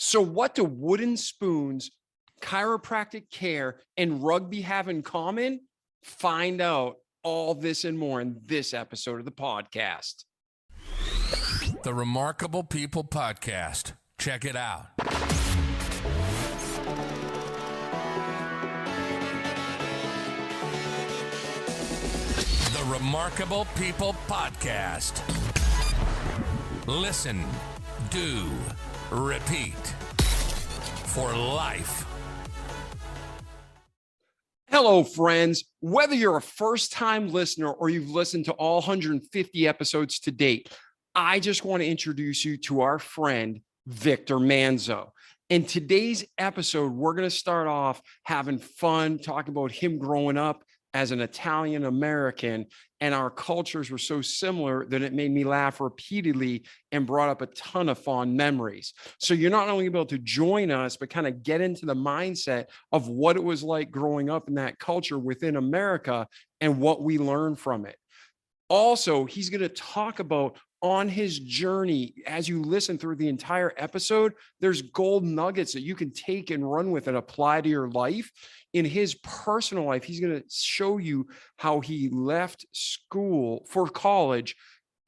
So what do wooden spoons, chiropractic care, and rugby have in common? Find out all this and more in this episode of the podcast. The Remarkable People Podcast. Check it out. The Remarkable People Podcast. Listen, do, repeat for life. Hello, friends. Whether you're a first-time listener or you've listened to all 150 episodes to date, I just want to introduce you to our friend, Victor Manzo. In today's episode, we're going to start off having fun, talking about him growing up as an Italian American, and our cultures were so similar that it made me laugh repeatedly and brought up a ton of fond memories. So you're not only able to join us, but kind of get into the mindset of what it was like growing up in that culture within America and what we learned from it. Also, he's going to talk about on his journey. As you listen through the entire episode, there's gold nuggets that you can take and run with and apply to your life. In his personal life, he's going to show you how he left school for college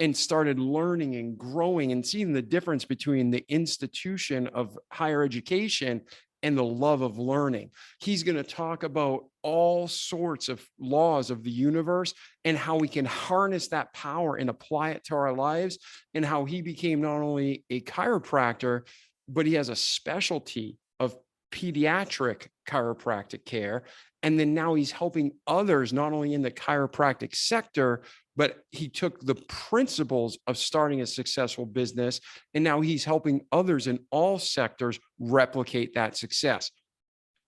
and started learning and growing and seeing the difference between the institution of higher education and the love of learning. He's going to talk about all sorts of laws of the universe and how we can harness that power and apply it to our lives, and how he became not only a chiropractor, but he has a specialty of pediatric chiropractic care. And then now he's helping others, not only in the chiropractic sector, but he took the principles of starting a successful business, and now he's helping others in all sectors replicate that success.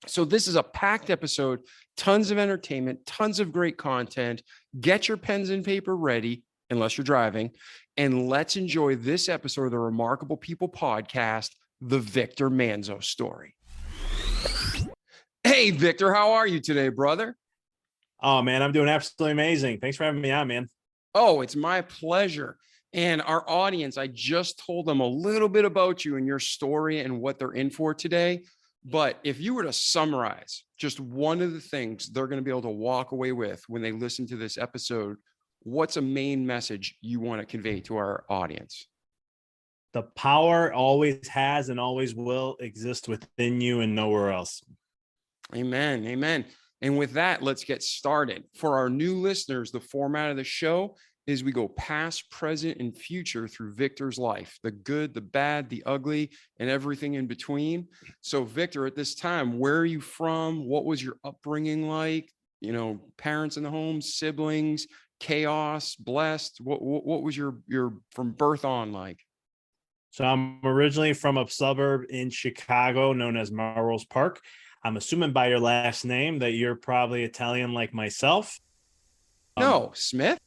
So this is a packed episode, tons of entertainment, tons of great content. Get your pens and paper ready, unless you're driving, and let's enjoy this episode of the Remarkable People Podcast, The Victor Manzo Story. Hey, Victor, how are you today, brother? Oh, man, I'm doing absolutely amazing. Thanks for having me on, man. Oh, it's my pleasure. And our audience, I just told them a little bit about you and your story and what they're in for today. But if you were to summarize just one of the things they're going to be able to walk away with when they listen to this episode, what's a main message you want to convey to our audience? The power always has and always will exist within you and nowhere else. Amen. Amen. And with that, let's get started. For our new listeners, the format of the show is we go past, present, and future through Victor's life, the good, the bad, the ugly, and everything in between. So Victor, at this time, where are you from? What was your upbringing like? You know, parents in the home, siblings, chaos, blessed. What was your from birth on like? So I'm originally from a suburb in Chicago known as Melrose Park. I'm assuming by your last name that you're probably Italian like myself. No, Smith?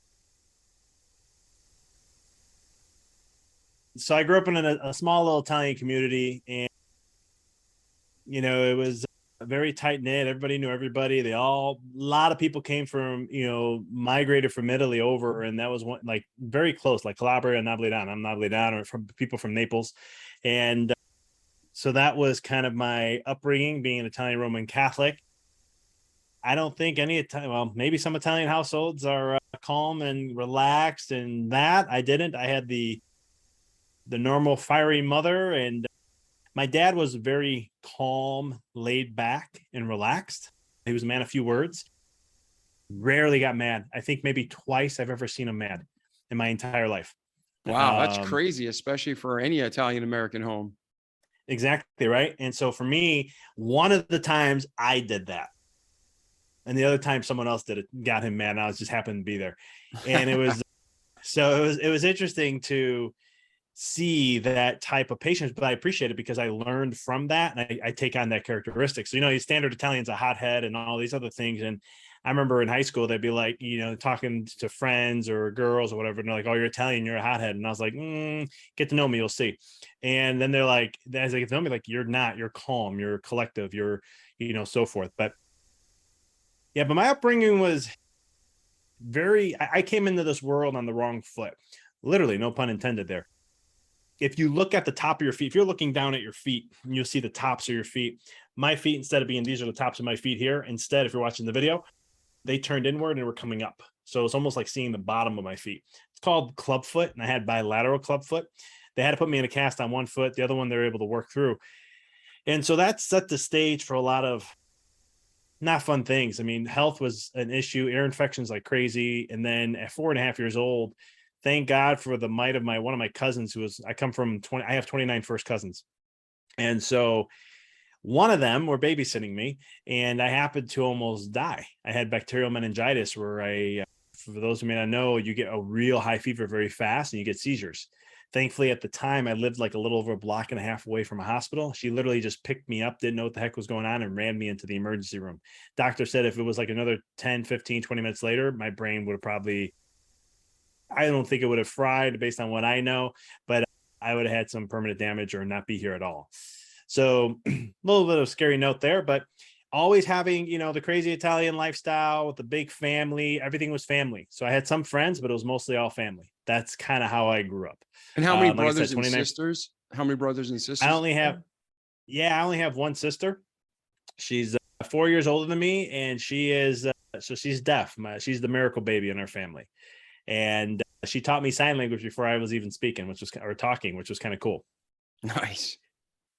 So I grew up in a small little Italian community, and, you know, it was very tight knit. Everybody knew everybody. A lot of people came from, migrated from Italy over. And that was one, like, very close, like Calabria and Napolitano. I'm Napolitano, or from people from Naples. And so that was kind of my upbringing, being an Italian Roman Catholic. I don't think any Italian, well, maybe some Italian households are calm and relaxed, and that I didn't. I had the normal fiery mother, and my dad was very calm, laid back, and relaxed. He was a man of few words. Rarely got mad. I think maybe twice I've ever seen him mad in my entire life. Wow, that's crazy, especially for any Italian American home. Exactly, right? And so for me, one of the times I did that, and the other time someone else did it, got him mad, and I was just happened to be there. And it was it was interesting to see that type of patience, but I appreciate it because I learned from that, and I take on that characteristic. So, your standard Italian's a hothead and all these other things. And I remember in high school, they'd be like, talking to friends or girls or whatever, and they're like, "Oh, you're Italian, you're a hothead." And I was like, "Get to know me, you'll see." And then they're like, as they get to know me, like, "You're not, you're calm, you're collective, you're, so forth." But yeah, but my upbringing was I came into this world on the wrong foot. Literally, no pun intended there. if you look at the top of your feet, if you're looking down at your feet, you'll see the tops of your feet. My feet, instead of being, these are the tops of my feet here. Instead, if you're watching the video, they turned inward and were coming up. So it's almost like seeing the bottom of my feet. It's called club foot, and I had bilateral club foot. They had to put me in a cast on one foot. The other one, they were able to work through. And so that set the stage for a lot of not fun things. I mean, health was an issue, ear infections like crazy. And then at 4.5 years old, thank God for the might of one of my cousins I have 29 first cousins. And so one of them were babysitting me, and I happened to almost die. I had bacterial meningitis where for those who may not know, you get a real high fever very fast and you get seizures. Thankfully, at the time, I lived like a little over a block and a half away from a hospital. She literally just picked me up, didn't know what the heck was going on, and ran me into the emergency room. Doctor said if it was like another 10, 15, 20 minutes later, my brain would have probably, I don't think it would have fried based on what I know, but I would have had some permanent damage or not be here at all. So a little bit of a scary note there, but always having, the crazy Italian lifestyle with the big family, everything was family. So I had some friends, but it was mostly all family. That's kind of how I grew up. And how many like I brothers said, and sisters? How many brothers and sisters? I only have one sister. She's 4 years older than me, and she is, so she's deaf. She's the miracle baby in our family. And she taught me sign language before I was even speaking, talking, which was kind of cool. Nice.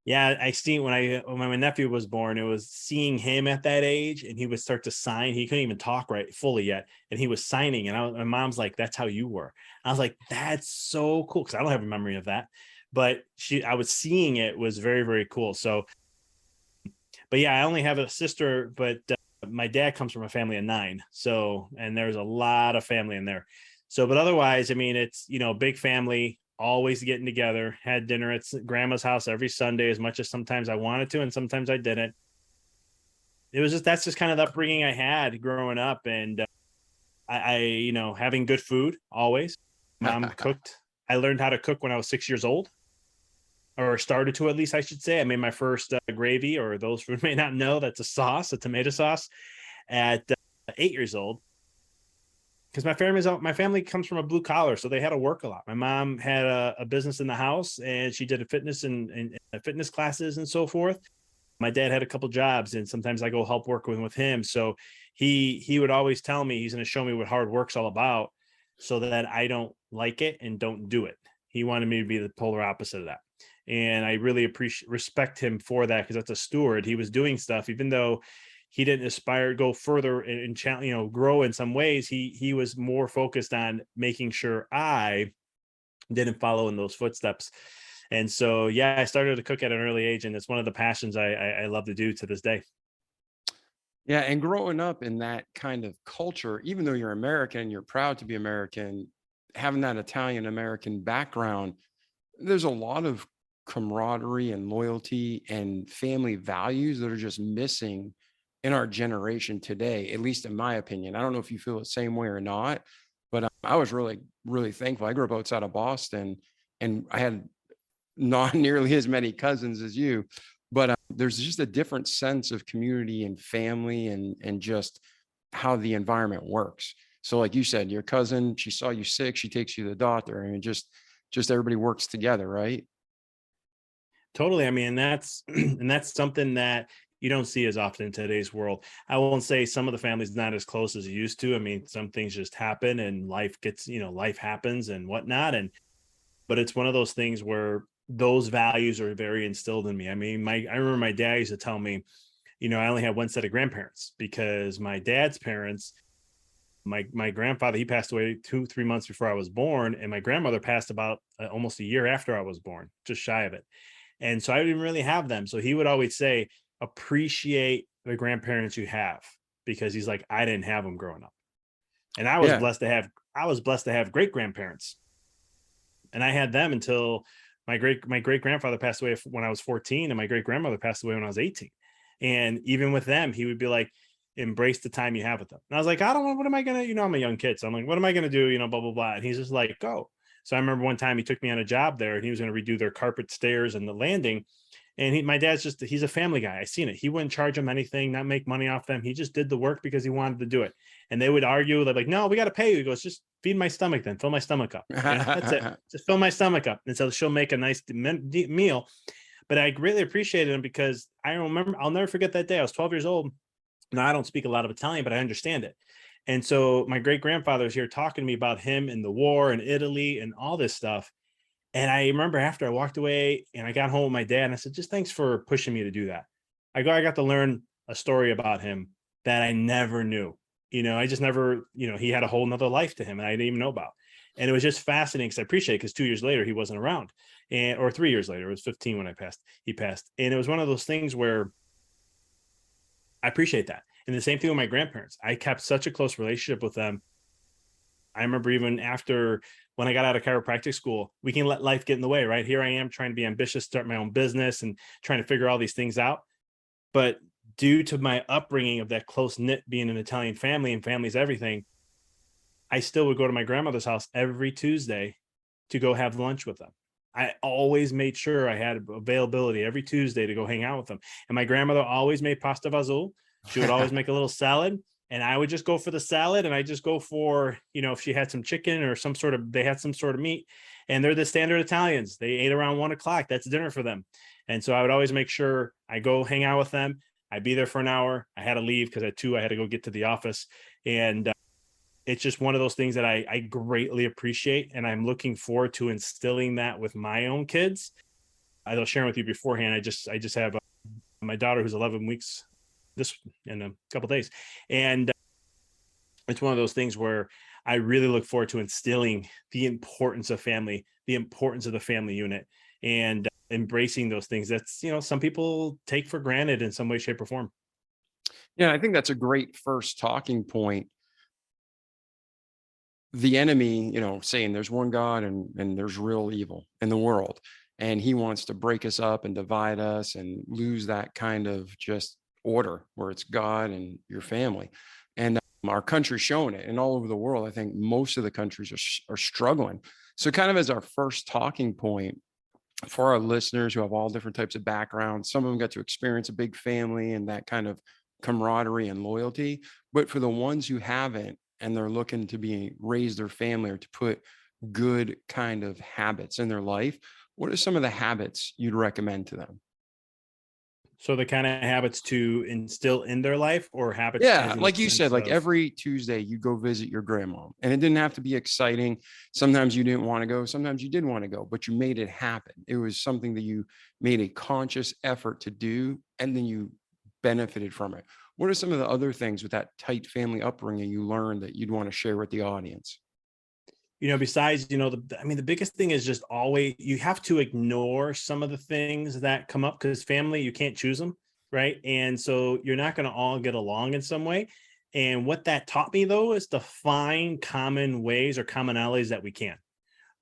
Yeah, I seen when my nephew was born, it was seeing him at that age, and he would start to sign. He couldn't even talk right fully yet, and he was signing. And my mom's like, "That's how you were." I was like, "That's so cool," because I don't have a memory of that. But I was seeing it was very, very cool. So, but yeah, I only have a sister, but my dad comes from a family of 9. So, and there's a lot of family in there. So, but otherwise, I mean, it's big family. Always getting together, had dinner at grandma's house every Sunday, as much as sometimes I wanted to and sometimes I didn't. That's just kind of the upbringing I had growing up. And I having good food always. Mom cooked. I learned how to cook when I was 6 years old, or started to, at least I should say. I made my first gravy, or those who may not know, that's a tomato sauce, at 8 years old. Because my family comes from a blue collar, so they had to work a lot. My mom had a business in the house, and she did a fitness and fitness classes and so forth. My dad had a couple jobs, and sometimes I go help work with him. So he would always tell me he's going to show me what hard work's all about, so that I don't like it and don't do it. He wanted me to be the polar opposite of that, and I really respect him for that, because that's a steward. He was doing stuff, even though he didn't aspire to go further and grow in some ways. He was more focused on making sure I didn't follow in those footsteps. And so, yeah, I started to cook at an early age, and it's one of the passions I love to do to this day. Yeah. And growing up in that kind of culture, even though you're American, you're proud to be American, having that Italian American background, there's a lot of camaraderie and loyalty and family values that are just missing in our generation today, at least in my opinion. I don't know if you feel the same way or not, but I was really, really thankful. I grew up outside of Boston, and I had not nearly as many cousins as you, but there's just a different sense of community and family and just how the environment works. So like you said, your cousin, she saw you sick, she takes you to the doctor, and just everybody works together, right? Totally. I mean, that's something that you don't see as often in today's world. I won't say some of the families not as close as it used to. I mean, some things just happen, and life happens and whatnot. But it's one of those things where those values are very instilled in me. I mean, I remember my dad used to tell me, I only had one set of grandparents, because my dad's parents, my grandfather, he passed away 2-3 months before I was born. And my grandmother passed about almost a year after I was born, just shy of it. And so I didn't really have them. So he would always say, appreciate the grandparents you have, because he's like, I didn't have them growing up. And I was blessed to have great grandparents. And I had them until my great grandfather passed away when I was 14, and my great grandmother passed away when I was 18. And even with them, he would be like, embrace the time you have with them. And I was like, I don't know, what am I going to, I'm a young kid. So I'm like, what am I going to do? Blah, blah, blah. And he's just like, go. So I remember one time he took me on a job there, and he was going to redo their carpet stairs and the landing. And my dad's he's a family guy. I seen it. He wouldn't charge them anything, not make money off them. He just did the work because he wanted to do it. And they would argue, they're like, no, we got to pay you. He goes, just feed my stomach then, fill my stomach up. That's it. Just fill my stomach up. And so she'll make a nice meal. But I greatly appreciated him because I remember, I'll never forget that day. I was 12 years old. Now, I don't speak a lot of Italian, but I understand it. And so my great grandfather was here talking to me about him and the war in Italy and all this stuff. And I remember after I walked away and I got home with my dad, and I said, just thanks for pushing me to do that. I got to learn a story about him that I never knew. I just never, he had a whole nother life to him and I didn't even know about. And it was just fascinating because I appreciate it, because 2 years later, he wasn't around. Or 3 years later, it was 15 when he passed. And it was one of those things where I appreciate that. And the same thing with my grandparents. I kept such a close relationship with them. I remember even after, when I got out of chiropractic school, we can let life get in the way, right? Here I am trying to be ambitious, start my own business and trying to figure all these things out. But due to my upbringing of that close knit, being an Italian family and family's everything, I still would go to my grandmother's house every Tuesday to go have lunch with them. I always made sure I had availability every Tuesday to go hang out with them. And my grandmother always made pasta vazul. She would always make a little salad, and I would just go for the salad, and I just go for, if she had some chicken or they had some sort of meat. And they're the standard Italians. They ate around 1 o'clock. That's dinner for them. And so I would always make sure I go hang out with them. I'd be there for an hour. I had to leave because at 2 I had to go get to the office. And it's just one of those things that I greatly appreciate. And I'm looking forward to instilling that with my own kids. I was sharing with you beforehand. I just have my daughter who's 11 weeks in a couple of days. And it's one of those things where I really look forward to instilling the importance of family, the importance of the family unit, and embracing those things that's, some people take for granted in some way, shape, or form. Yeah, I think that's a great first talking point. The enemy, saying there's one God and there's real evil in the world. And he wants to break us up and divide us and lose that kind of just order where it's God and your family. And our country's showing it. And all over the world, I think most of the countries are struggling. So kind of as our first talking point for our listeners who have all different types of backgrounds, some of them got to experience a big family and that kind of camaraderie and loyalty. But for the ones who haven't, and they're looking to raise their family or to put good kind of habits in their life, what are some of the habits you'd recommend to them? So the kind of habits to instill in their life, or habits? Yeah, like you said, like every Tuesday you go visit your grandma, and it didn't have to be exciting. Sometimes you didn't want to go, sometimes you did want to go, but you made it happen. It was something that you made a conscious effort to do, and then you benefited from it. What are some of the other things with that tight family upbringing you learned that you'd want to share with the audience? Besides, the biggest thing is just always, you have to ignore some of the things that come up, because family, you can't choose them. Right. And so you're not going to all get along in some way. And what that taught me, though, is to find common ways or commonalities that we can.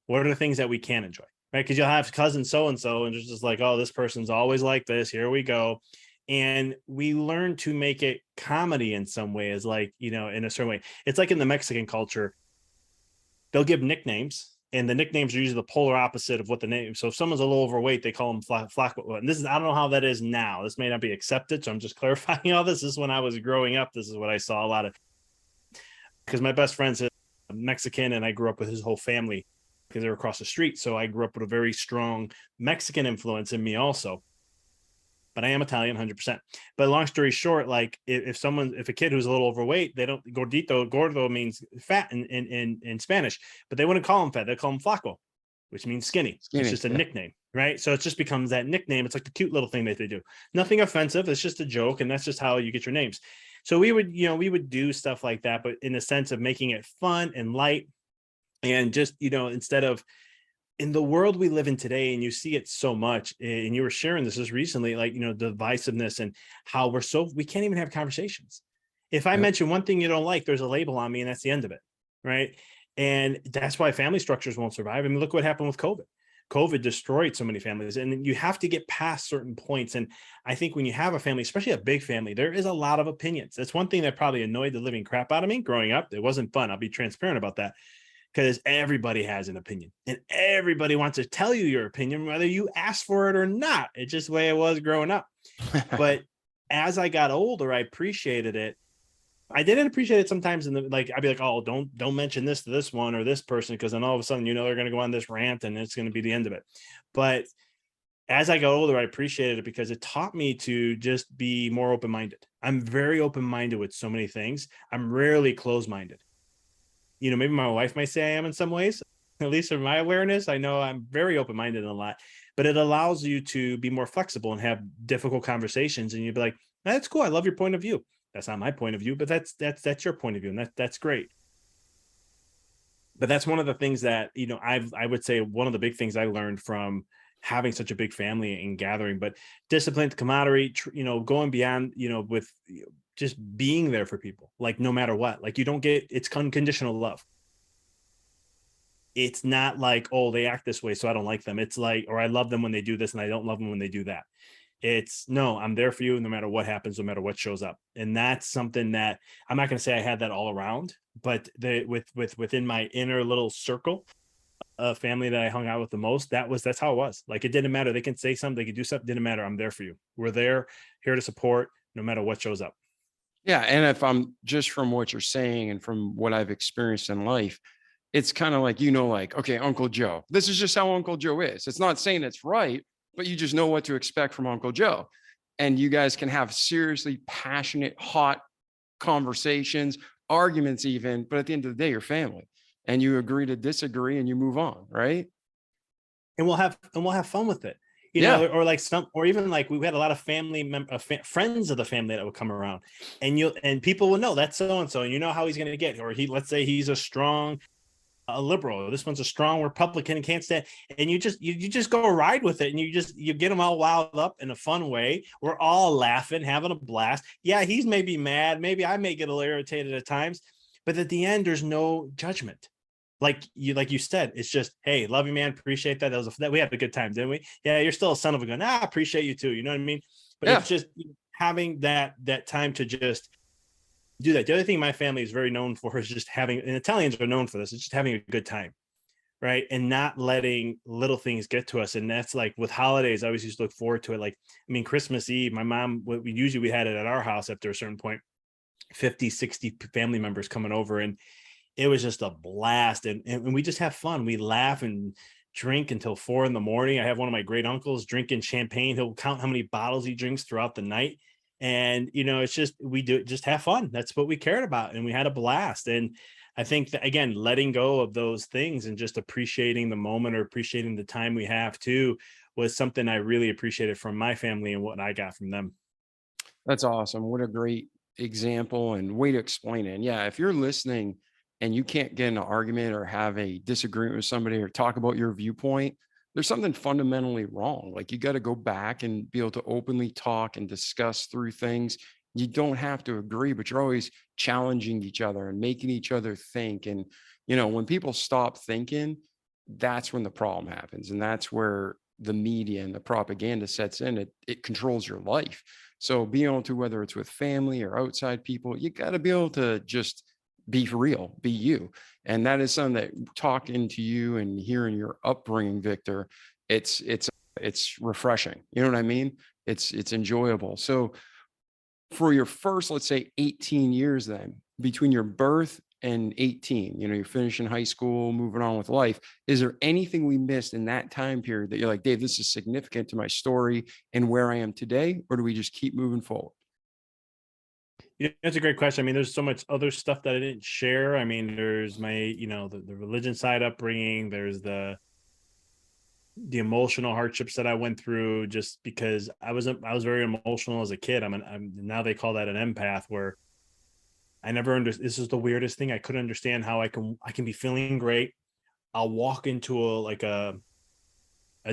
What are the things that we can enjoy? Right. Because you'll have cousin so-and-so, and it's just like, oh, this person's always like this. Here we go. And we learn to make it comedy in some way, is like, in a certain way. It's like in the Mexican culture, they'll give nicknames, and the nicknames are usually the polar opposite of what the name. So if someone's a little overweight, they call them flaco. And I don't know how that is now. This may not be accepted. So I'm just clarifying all this. This is when I was growing up. This is what I saw a lot of, because my best friend's a Mexican, and I grew up with his whole family because they were across the street. So I grew up with a very strong Mexican influence in me also. But I am Italian 100%. But long story short, like if a kid who's a little overweight, they don't, gordo means fat in Spanish, but they wouldn't call him fat. They call him flaco, which means skinny. It's just a nickname, right? So it just becomes that nickname. It's like the cute little thing that they do. Nothing offensive. It's just a joke. And that's just how you get your names. So we would do stuff like that, but in the sense of making it fun and light, and just, instead of, in the world we live in today, and you see it so much, and you were sharing this just recently, like, divisiveness and how we can't even have conversations. If I mention one thing you don't like, there's a label on me, and that's the end of it. Right. And that's why family structures won't survive. I mean, look what happened with COVID. COVID destroyed so many families, and you have to get past certain points. And I think when you have a family, especially a big family, there is a lot of opinions. That's one thing that probably annoyed the living crap out of me growing up. It wasn't fun. I'll be transparent about that. because everybody has an opinion and everybody wants to tell you your opinion, whether you ask for it or not. It's just the way it was growing up. But as I got older, I appreciated it. I didn't appreciate it sometimes I'd be like, oh, don't mention this to this one or this person, because then all of a sudden, they're going to go on this rant and it's going to be the end of it. But as I got older, I appreciated it because it taught me to just be more open-minded. I'm very open-minded with so many things. I'm rarely closed-minded. Maybe my wife might say I am in some ways, at least from my awareness. I know I'm very open-minded in a lot, but it allows you to be more flexible and have difficult conversations. And you'd be like, that's cool. I love your point of view. That's not my point of view, but that's your point of view. And that's great. But that's one of the things that, I would say one of the big things I learned from having such a big family and gathering, but discipline, camaraderie, going beyond, with just being there for people, like no matter what, like it's unconditional love. It's not like, oh, they act this way, so I don't like them. It's like, or I love them when they do this and I don't love them when they do that. It's no, I'm there for you no matter what happens, no matter what shows up. And that's something that I'm not going to say I had that all around, but within my inner little circle of family that I hung out with the most, that's how it was. Like, it didn't matter. They can say something, they can do something, didn't matter. I'm there for you. We're there, here to support no matter what shows up. Yeah. And if I'm just from what you're saying and from what I've experienced in life, it's kind of like, okay, Uncle Joe, this is just how Uncle Joe is. It's not saying it's right, but you just know what to expect from Uncle Joe. And you guys can have seriously passionate, hot conversations, arguments even, but at the end of the day, you're family and you agree to disagree and you move on. Right. And we'll have fun with it. Or even like we had a lot of friends of the family that would come around, and people will know that's so-and-so, and how he's going to get, or let's say he's a strong liberal, this one's a strong Republican and can't stand, and you just go ride with it, and you get them all wound up in a fun way. We're all laughing, having a blast. Yeah, he's maybe mad, maybe I may get a little irritated at times, but at the end there's no judgment. Like you said, it's just, hey, love you, man, appreciate that. We had a good time, didn't we? Yeah, you're still a son of a gun. I appreciate you too, you know what I mean? But It's just having that time to just do that. The other thing my family is very known for is just having, and Italians are known for this, it's just having a good time, right? And not letting little things get to us. And that's like with holidays, I always used to look forward to it. Like, Christmas Eve, my mom, we had it at our house after a certain point, 50, 60 family members coming over, and it was just a blast. And we just have fun. We laugh and drink until 4 a.m. I have one of my great uncles drinking champagne. He'll count how many bottles he drinks throughout the night. And, it's just, just have fun. That's what we cared about. And we had a blast. And I think that, again, letting go of those things and just appreciating the moment or appreciating the time we have too was something I really appreciated from my family and what I got from them. That's awesome. What a great example and way to explain it. And yeah, if you're listening and you can't get in an argument or have a disagreement with somebody or talk about your viewpoint, there's something fundamentally wrong. Like, you got to go back and be able to openly talk and discuss through things. You don't have to agree, but you're always challenging each other and making each other think. And, when people stop thinking, that's when the problem happens. And that's where the media and the propaganda sets in. It controls your life. So being able to, whether it's with family or outside people, you got to be able to just be for real, be you. And that is something that, talking to you and hearing your upbringing, Victor, it's refreshing. You know what I mean? It's enjoyable. So for your first, let's say 18 years, then between your birth and 18, you're finishing high school, moving on with life. Is there anything we missed in that time period that you're like, Dave, this is significant to my story and where I am today? Or do we just keep moving forward? Yeah, that's a great question. There's so much other stuff that I didn't share. There's my, the religion side upbringing. There's the emotional hardships that I went through, just because I was very emotional as a kid. Now they call that an empath, where I never understood. This is the weirdest thing. I couldn't understand how I can be feeling great. I'll walk into a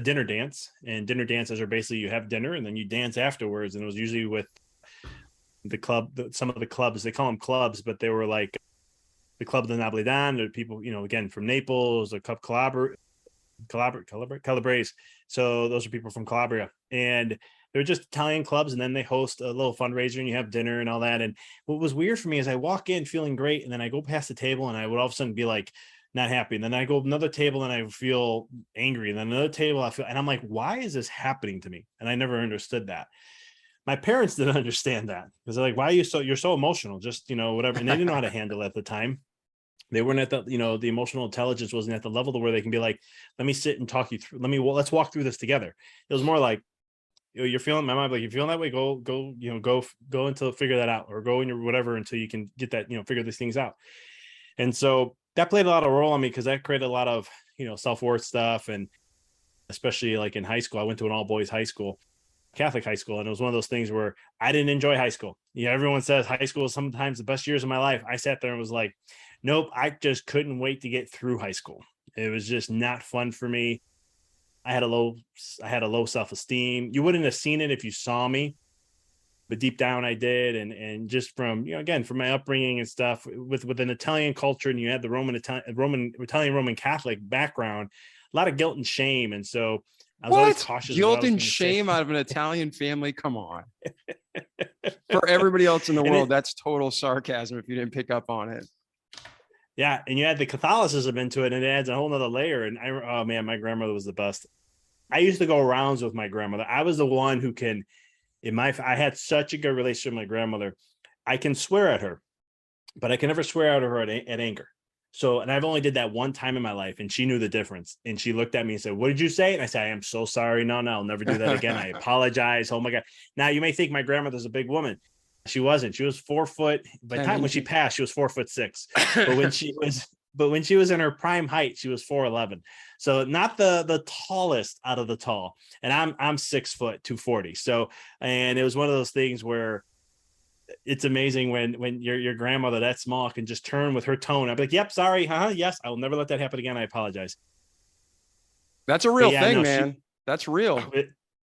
dinner dance, and dinner dances are basically, you have dinner and then you dance afterwards. And it was usually with the club, some of the clubs, they call them clubs, but they were like the Club de Napolitan, or people, again, from Naples, the Club Calabrese. So those are people from Calabria, and they're just Italian clubs. And then they host a little fundraiser and you have dinner and all that. And what was weird for me is I walk in feeling great, and then I go past the table and I would all of a sudden be like, not happy. And then I go another table and I feel angry. And then another table and I'm like, why is this happening to me? And I never understood that. My parents didn't understand that because they're like, why are you're so emotional? Just, whatever. And they didn't know how to handle it at the time. They weren't at the, the emotional intelligence wasn't at the level to where they can be like, let me sit and talk you through. Let's walk through this together. It was more like, you're feeling, my mom, like, you're feeling that way, go, go until figure that out, or go in your whatever until you can get that, figure these things out. And so that played a lot of role on me because that created a lot of, self-worth stuff. And especially like in high school, I went to an all boys high school, Catholic high school. And it was one of those things where I didn't enjoy high school. Everyone says high school is sometimes the best years of my life. I sat there and was like, nope, I just couldn't wait to get through high school. It was just not fun for me. I had a low self-esteem. You wouldn't have seen it if you saw me, but deep down I did. And just from, again, from my upbringing and stuff with an Italian culture, and you had the Roman Catholic background, a lot of guilt and shame. And so I was always cautious. Guilt and shame out of an Italian family? Come on. For everybody else in the world, that's total sarcasm if you didn't pick up on it. Yeah. And you add the Catholicism into it, and it adds a whole nother layer. And oh man, my grandmother was the best. I used to go rounds with my grandmother. I was the one who I had such a good relationship with my grandmother. I can swear at her, but I can never swear at her at anger. So, and I've only did that one time in my life, and she knew the difference. And she looked at me and said, "What did you say?" And I said, "I am so sorry. No, I'll never do that again. I apologize. Oh my God." Now you may think my grandmother's a big woman. She wasn't. She was 4 foot. By the time when she passed, she was 4'6". But when she was in her prime height, she was 4'11". So not the tallest out of the tall. And I'm 6 foot 240. So, and it was one of those things where it's amazing when your grandmother that small can just turn with her tone. I'd be like, "Yep, sorry, yes, I will never let that happen again. I apologize." That's a real thing, man. That's real.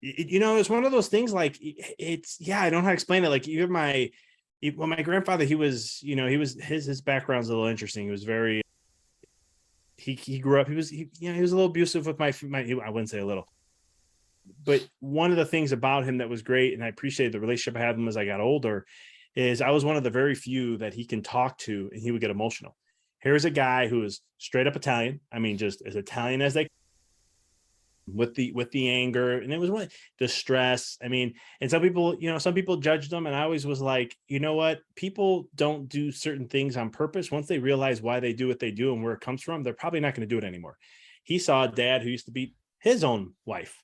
It's one of those things like I don't know how to explain it. Like even my grandfather, he was his background's a little interesting. He was very, he grew up, he was a little abusive with my, I wouldn't say a little, but one of the things about him that was great, and I appreciated the relationship I had with him as I got older, is I was one of the very few that he can talk to and he would get emotional. Here's a guy who is straight up Italian. I mean, just as Italian as they, with the anger, and it was the stress. I mean, and some people judged them, and I always was like, you know what? People don't do certain things on purpose. Once they realize why they do what they do and where it comes from, they're probably not going to do it anymore. He saw a dad who used to beat his own wife,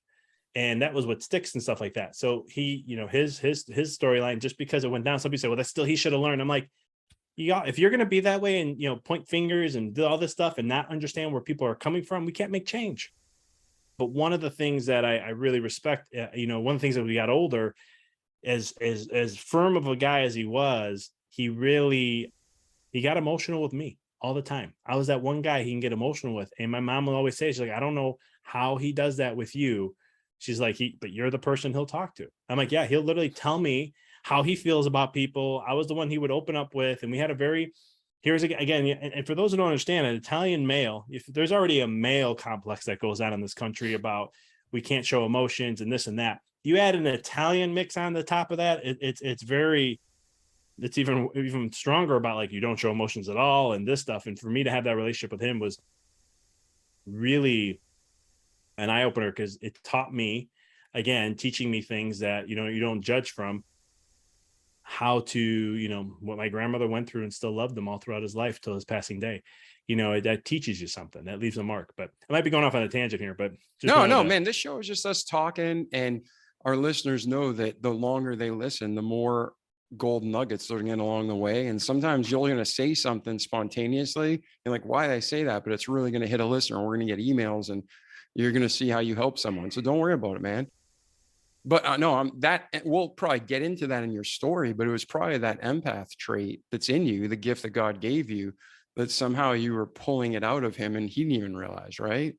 and that was what sticks and stuff like that. So he, his storyline, just because it went down, some people say, well, that's still, he should have learned. I'm like, if you're going to be that way and, point fingers and do all this stuff and not understand where people are coming from, we can't make change. But one of the things that I really respect, one of the things that we got older, as firm of a guy as he was, he got emotional with me all the time. I was that one guy he can get emotional with. And my mom will always say, she's like, I don't know how he does that with you. She's like, but you're the person he'll talk to. I'm like, yeah, he'll literally tell me how he feels about people. I was the one he would open up with. And we had here's again, and for those who don't understand, an Italian male, if there's already a male complex that goes on in this country about we can't show emotions and this and that, you add an Italian mix on the top of that, it's even stronger about like, you don't show emotions at all and this stuff. And for me to have that relationship with him was really an eye opener, because it taught me, again, teaching me things that, you don't judge from, how to, what my grandmother went through and still loved them all throughout his life till his passing day. That teaches you something, that leaves a mark. But I might be going off on a tangent here, but man, this show is just us talking, and our listeners know that the longer they listen, the more gold nuggets they're getting along the way. And sometimes you're going to say something spontaneously, and like, why did I say that? But it's really going to hit a listener. We're going to get emails, and you're going to see how you help someone. So don't worry about it, man. But no, we'll probably get into that in your story, but it was probably that empath trait that's in you, the gift that God gave you, that somehow you were pulling it out of him and he didn't even realize, right?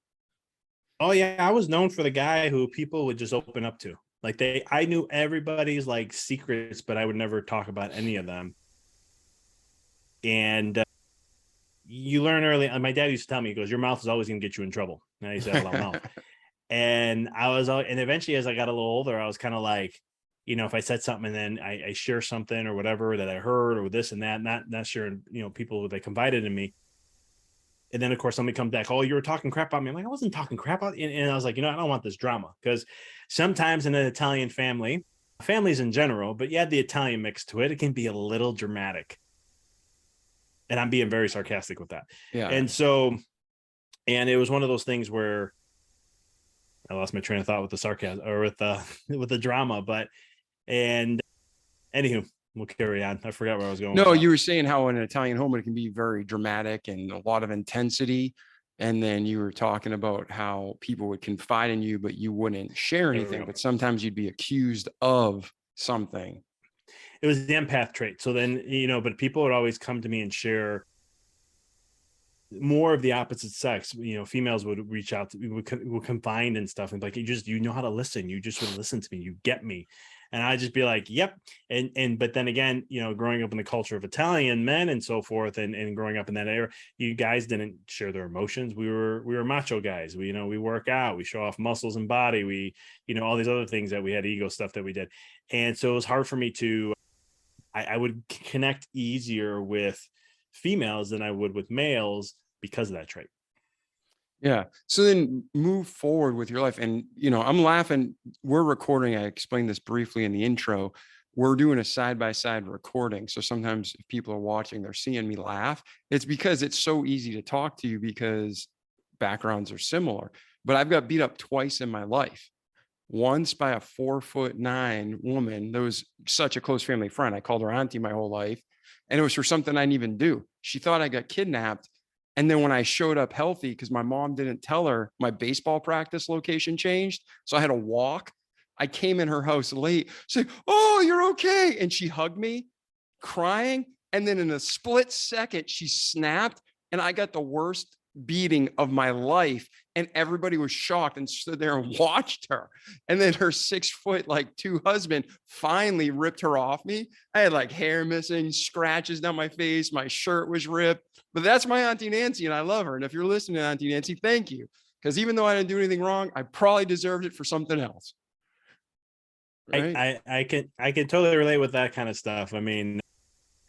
Oh yeah. I was known for the guy who people would just open up to. Like I knew everybody's like secrets, but I would never talk about any of them. And you learn early. And my dad used to tell me, he goes, your mouth is always going to get you in trouble. And I used to have a loud mouth. And and eventually as I got a little older, I was kind of like, if I said something and then I share something or whatever that I heard or this and that, not sharing, people, they confided in me. And then of course somebody comes back, oh, you were talking crap about me. I'm like, I wasn't talking crap about you. And I was like, I don't want this drama, because sometimes in an Italian family, families in general, but you add the Italian mix to it, it can be a little dramatic. And I'm being very sarcastic with that. Yeah. And so, and it was one of those things where I lost my train of thought with the sarcasm, or with the drama, and anywho, we'll carry on. I forgot where I was going. No, you were saying how in an Italian home, it can be very dramatic and a lot of intensity. And then you were talking about how people would confide in you, but you wouldn't share anything. But sometimes you'd be accused of something. It was the empath trait. So then, but people would always come to me and share more of the opposite sex. Females would reach out to me, would confide and stuff, and like, you know how to listen. You just would listen to me. You get me. And I'd just be like, yep. But then again, growing up in the culture of Italian men and so forth, and growing up in that era, you guys didn't share their emotions. We were macho guys. We work out, we show off muscles and body. We, all these other things that we had, ego stuff that we did. And so it was hard for me to, I would connect easier with females than I would with males because of that trait. Yeah. So then move forward with your life. And, I'm laughing. We're recording. I explained this briefly in the intro. We're doing a side-by-side recording. So sometimes if people are watching, they're seeing me laugh. It's because it's so easy to talk to you because backgrounds are similar. But I've got beat up twice in my life. Once by a 4'9" woman that was such a close family friend. I called her auntie my whole life. And it was for something I didn't even do. She thought I got kidnapped. And then when I showed up healthy, because my mom didn't tell her, my baseball practice location changed. So I had to walk. I came in her house late. She's like, oh, you're okay. And she hugged me crying. And then in a split second, she snapped. And I got the worst beating of my life. And everybody was shocked and stood there and watched her. And then her 6'2" husband finally ripped her off me. I had like hair missing, scratches down my face. My shirt was ripped. But that's my Auntie Nancy, and I love her. And if you're listening to Auntie Nancy, thank you. Because even though I didn't do anything wrong, I probably deserved it for something else. Right? I can totally relate with that kind of stuff. I mean,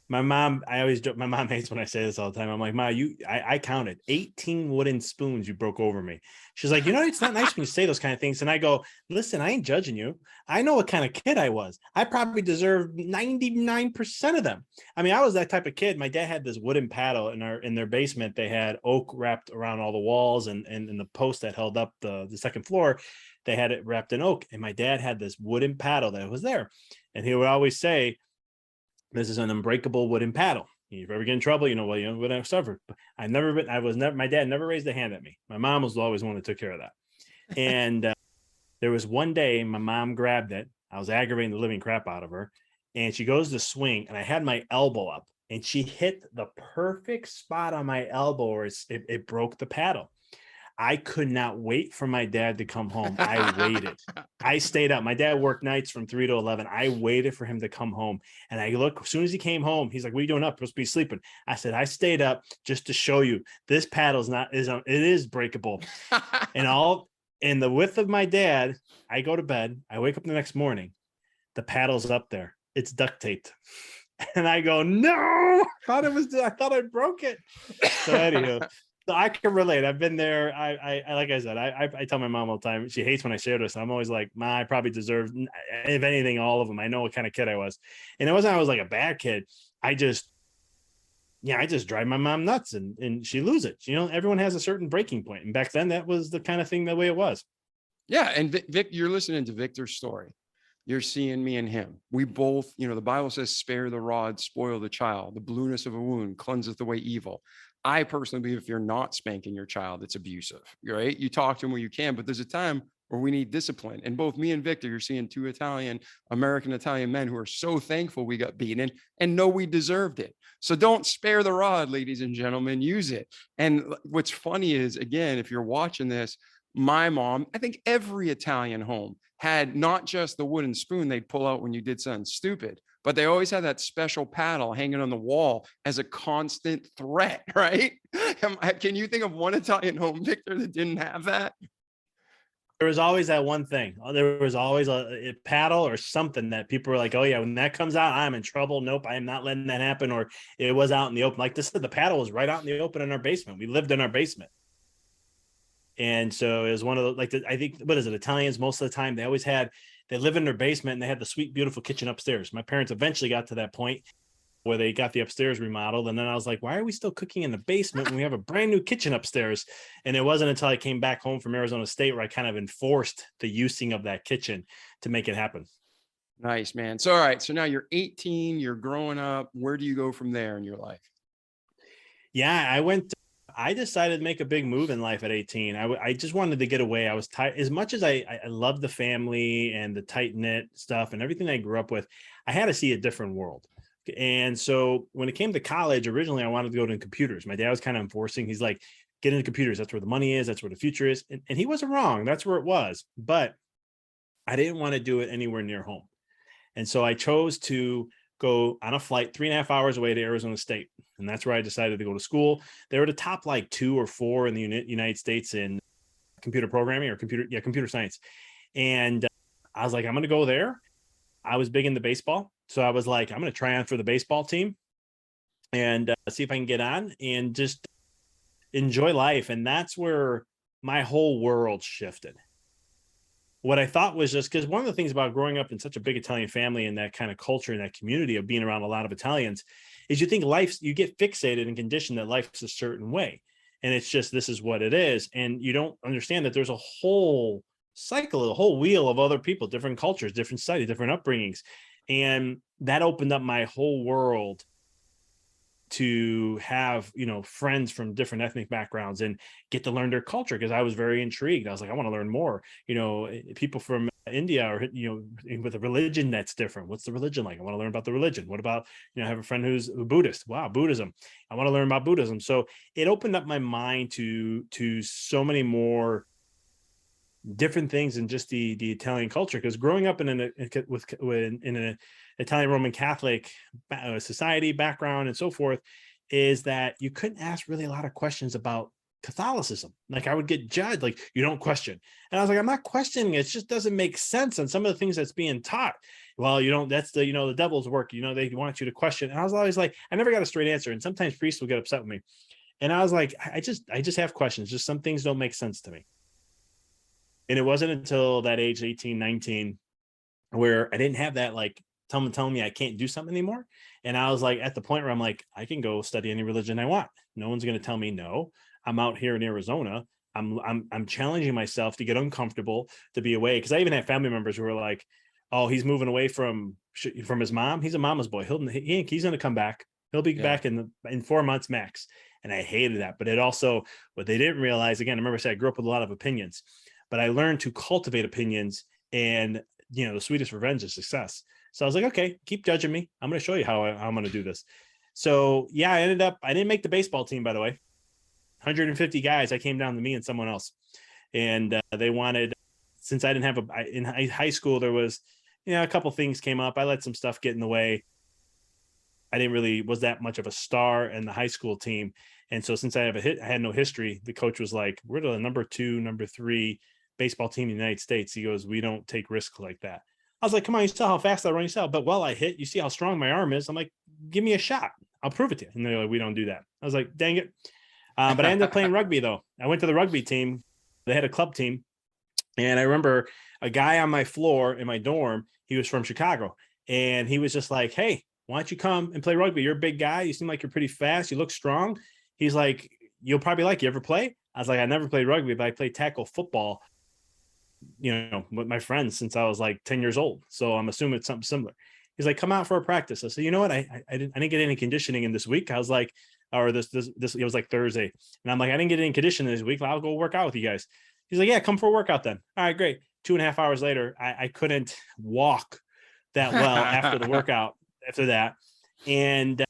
my mom hates when I say this all the time. I'm like, Ma, I counted 18 wooden spoons you broke over me. She's like, it's not nice when you say those kind of things. And I go, listen, I ain't judging you. I know what kind of kid I was. I probably deserved 99% of them. I mean, I was that type of kid. My dad had this wooden paddle in their basement. They had oak wrapped around all the walls and the post that held up the second floor. They had it wrapped in oak. And my dad had this wooden paddle that was there. And he would always say, this is an unbreakable wooden paddle. If you ever get in trouble, what I've suffered. My dad never raised a hand at me. My mom was always one that took care of that. And there was one day my mom grabbed it. I was aggravating the living crap out of her. And she goes to swing, and I had my elbow up, and she hit the perfect spot on my elbow where it broke the paddle. I could not wait for my dad to come home. I waited. I stayed up. My dad worked nights from 3 to 11. I waited for him to come home. And I look, as soon as he came home, he's like, what are you doing up? You're supposed to be sleeping. I said, I stayed up just to show you this paddle's it is breakable. In the width of my dad, I go to bed. I wake up the next morning. The paddle's up there. It's duct taped. And I go, no, I thought I broke it. So anywho. So I can relate. I've been there. I like I said, I tell my mom all the time. She hates when I share this. I'm always like, Ma, I probably deserve, if anything, all of them. I know what kind of kid I was. And it wasn't I was like a bad kid. I just drive my mom nuts and she loses it. Everyone has a certain breaking point. And back then that was the kind of thing, the way it was. Yeah. And Vic, you're listening to Victor's story. You're seeing me and him. We both, the Bible says, spare the rod, spoil the child. The blueness of a wound cleanseth away evil. I personally believe if you're not spanking your child, it's abusive, right? You talk to them where you can, but there's a time where we need discipline. And both me and Victor, you're seeing two American Italian men who are so thankful we got beaten and know we deserved it. So don't spare the rod, ladies and gentlemen, use it. And what's funny is, again, if you're watching this, my mom, I think every Italian home had not just the wooden spoon they'd pull out when you did something stupid, but they always had that special paddle hanging on the wall as a constant threat, right? Can you think of one Italian home, Victor, that didn't have that? There was always that one thing. There was always a paddle or something that people were like, oh yeah, when that comes out, I'm in trouble. Nope, I am not letting that happen. Or it was out in the open. Like this, the paddle was right out in the open in our basement. We lived in our basement. And so it was one of the, like, I think, what is it? Italians, most of the time, they live in their basement and they had the sweet, beautiful kitchen upstairs. My parents eventually got to that point where they got the upstairs remodeled. And then I was like, why are we still cooking in the basement when we have a brand new kitchen upstairs? And it wasn't until I came back home from Arizona State where I kind of enforced the using of that kitchen to make it happen. Nice, man. So, all right. So now you're 18, you're growing up. Where do you go from there in your life? Yeah, I decided to make a big move in life at 18. I just wanted to get away. I was tired. As much as I love the family and the tight knit stuff and everything I grew up with, I had to see a different world. And so when it came to college, originally I wanted to go to computers. My dad was kind of enforcing. He's like, get into computers. That's where the money is. That's where the future is. And he wasn't wrong. That's where it was. But I didn't want to do it anywhere near home. And so I chose to go on a flight 3.5 hours away to Arizona State. And that's where I decided to go to school. They were the top like 2 or 4 in the United States in computer programming or computer science. And I was like, I'm going to go there. I was big into baseball. So I was like, I'm going to try on for the baseball team and see if I can get on and just enjoy life. And that's where my whole world shifted. What I thought was just because one of the things about growing up in such a big Italian family and that kind of culture and that community of being around a lot of Italians is you think you get fixated and conditioned that life's a certain way. And it's just, this is what it is. And you don't understand that there's a whole cycle, a whole wheel of other people, different cultures, different society, different upbringings. And that opened up my whole world to have, friends from different ethnic backgrounds and get to learn their culture. Cause I was very intrigued. I was like, I want to learn more, people from India or, with a religion that's different. What's the religion like? I want to learn about the religion. What about, I have a friend who's Buddhist. Wow. Buddhism. I want to learn about Buddhism. So it opened up my mind to so many more different things than just the Italian culture. Because growing up in an Italian Roman Catholic society background and so forth, is that you couldn't ask really a lot of questions about Catholicism. Like I would get judged, like, you don't question. And I was like, I'm not questioning. It just doesn't make sense on some of the things that's being taught. Well, that's the devil's work. They want you to question. And I was always like, I never got a straight answer. And sometimes priests will get upset with me. And I was like, I just have questions. Just some things don't make sense to me. And it wasn't until that age, 18, 19, where I didn't have that, like, telling me I can't do something anymore. And I was like, at the point where I'm like, I can go study any religion I want. No one's going to tell me no. I'm out here in Arizona. I'm challenging myself to get uncomfortable, to be away. Cause I even had family members who were like, oh, he's moving away from his mom. He's a mama's boy. He's going to come back. He'll be back in 4 months max. And I hated that. But what they didn't realize, again, I remember I said I grew up with a lot of opinions, but I learned to cultivate opinions, and, the sweetest revenge is success. So I was like, okay, keep judging me. I'm going to show you how I'm going to do this. So yeah, I didn't make the baseball team, by the way. 150 guys. I came down to me and someone else. And they wanted, since I didn't have in high school, there was, a couple things came up. I let some stuff get in the way. I didn't really was that much of a star in the high school team. And so since I had no history, the coach was like, we're the number 2, number 3 baseball team in the United States. He goes, we don't take risks like that. I was like, come on, you saw how fast I run. You saw, but I hit, you see how strong my arm is. I'm like, give me a shot. I'll prove it to you. And they're like, we don't do that. I was like, dang it. But I ended up playing rugby though. I went to the rugby team. They had a club team. And I remember a guy on my floor in my dorm, he was from Chicago. And he was just like, hey, why don't you come and play rugby? You're a big guy. You seem like you're pretty fast. You look strong. He's like, you'll probably you ever play? I was like, I never played rugby, but I played tackle football, with my friends since I was like 10 years old. So I'm assuming it's something similar. He's like, come out for a practice. I said, you know what? I didn't get any conditioning in this week. I was like, or this, it was like Thursday. And I'm like, I didn't get any conditioning this week. I'll go work out with you guys. He's like, yeah, come for a workout then. All right, great. 2.5 hours later, I couldn't walk that well after the workout after that. And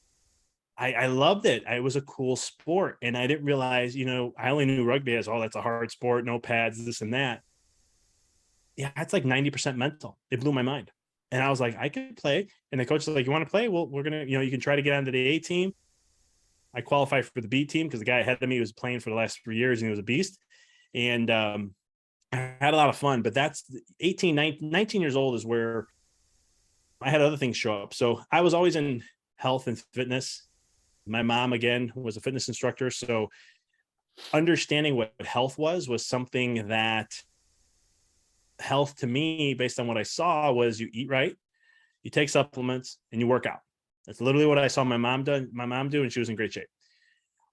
I loved it. It was a cool sport. And I didn't realize, I only knew rugby as, that's a hard sport, no pads, this and that. Yeah, it's like 90% mental. It blew my mind. And I was like, I could play. And the coach was like, you want to play? Well, we're going to, you can try to get onto the A team. I qualified for the B team because the guy ahead of me was playing for the last 3 years and he was a beast. And I had a lot of fun, but that's 18, 19 years old is where I had other things show up. So I was always in health and fitness. My mom, again, was a fitness instructor. So understanding what health was something that health to me, based on what I saw, was you eat right, you take supplements, and you work out. That's literally what I saw my mom do, and she was in great shape.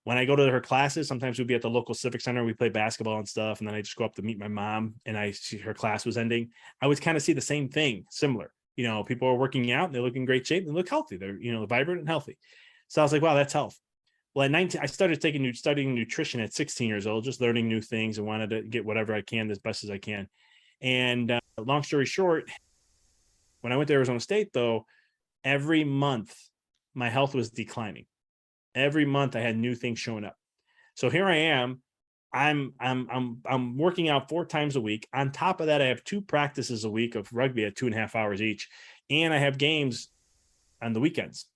When I go to her classes, sometimes we'd be at the local civic center, we play basketball and stuff, and then I just go up to meet my mom, and I see her class was ending. I would kind of see the same thing, similar. People are working out, they look in great shape, they look healthy, they're vibrant and healthy. So I was like, wow, that's health. Well, at 19, I started studying nutrition at 16 years old, just learning new things and wanted to get whatever I can as best as I can. And long story short, when I went to Arizona State, though, every month my health was declining. Every month I had new things showing up. So here I am. I'm working out 4 times a week. On top of that, I have 2 practices a week of rugby at 2.5 hours each, and I have games on the weekends.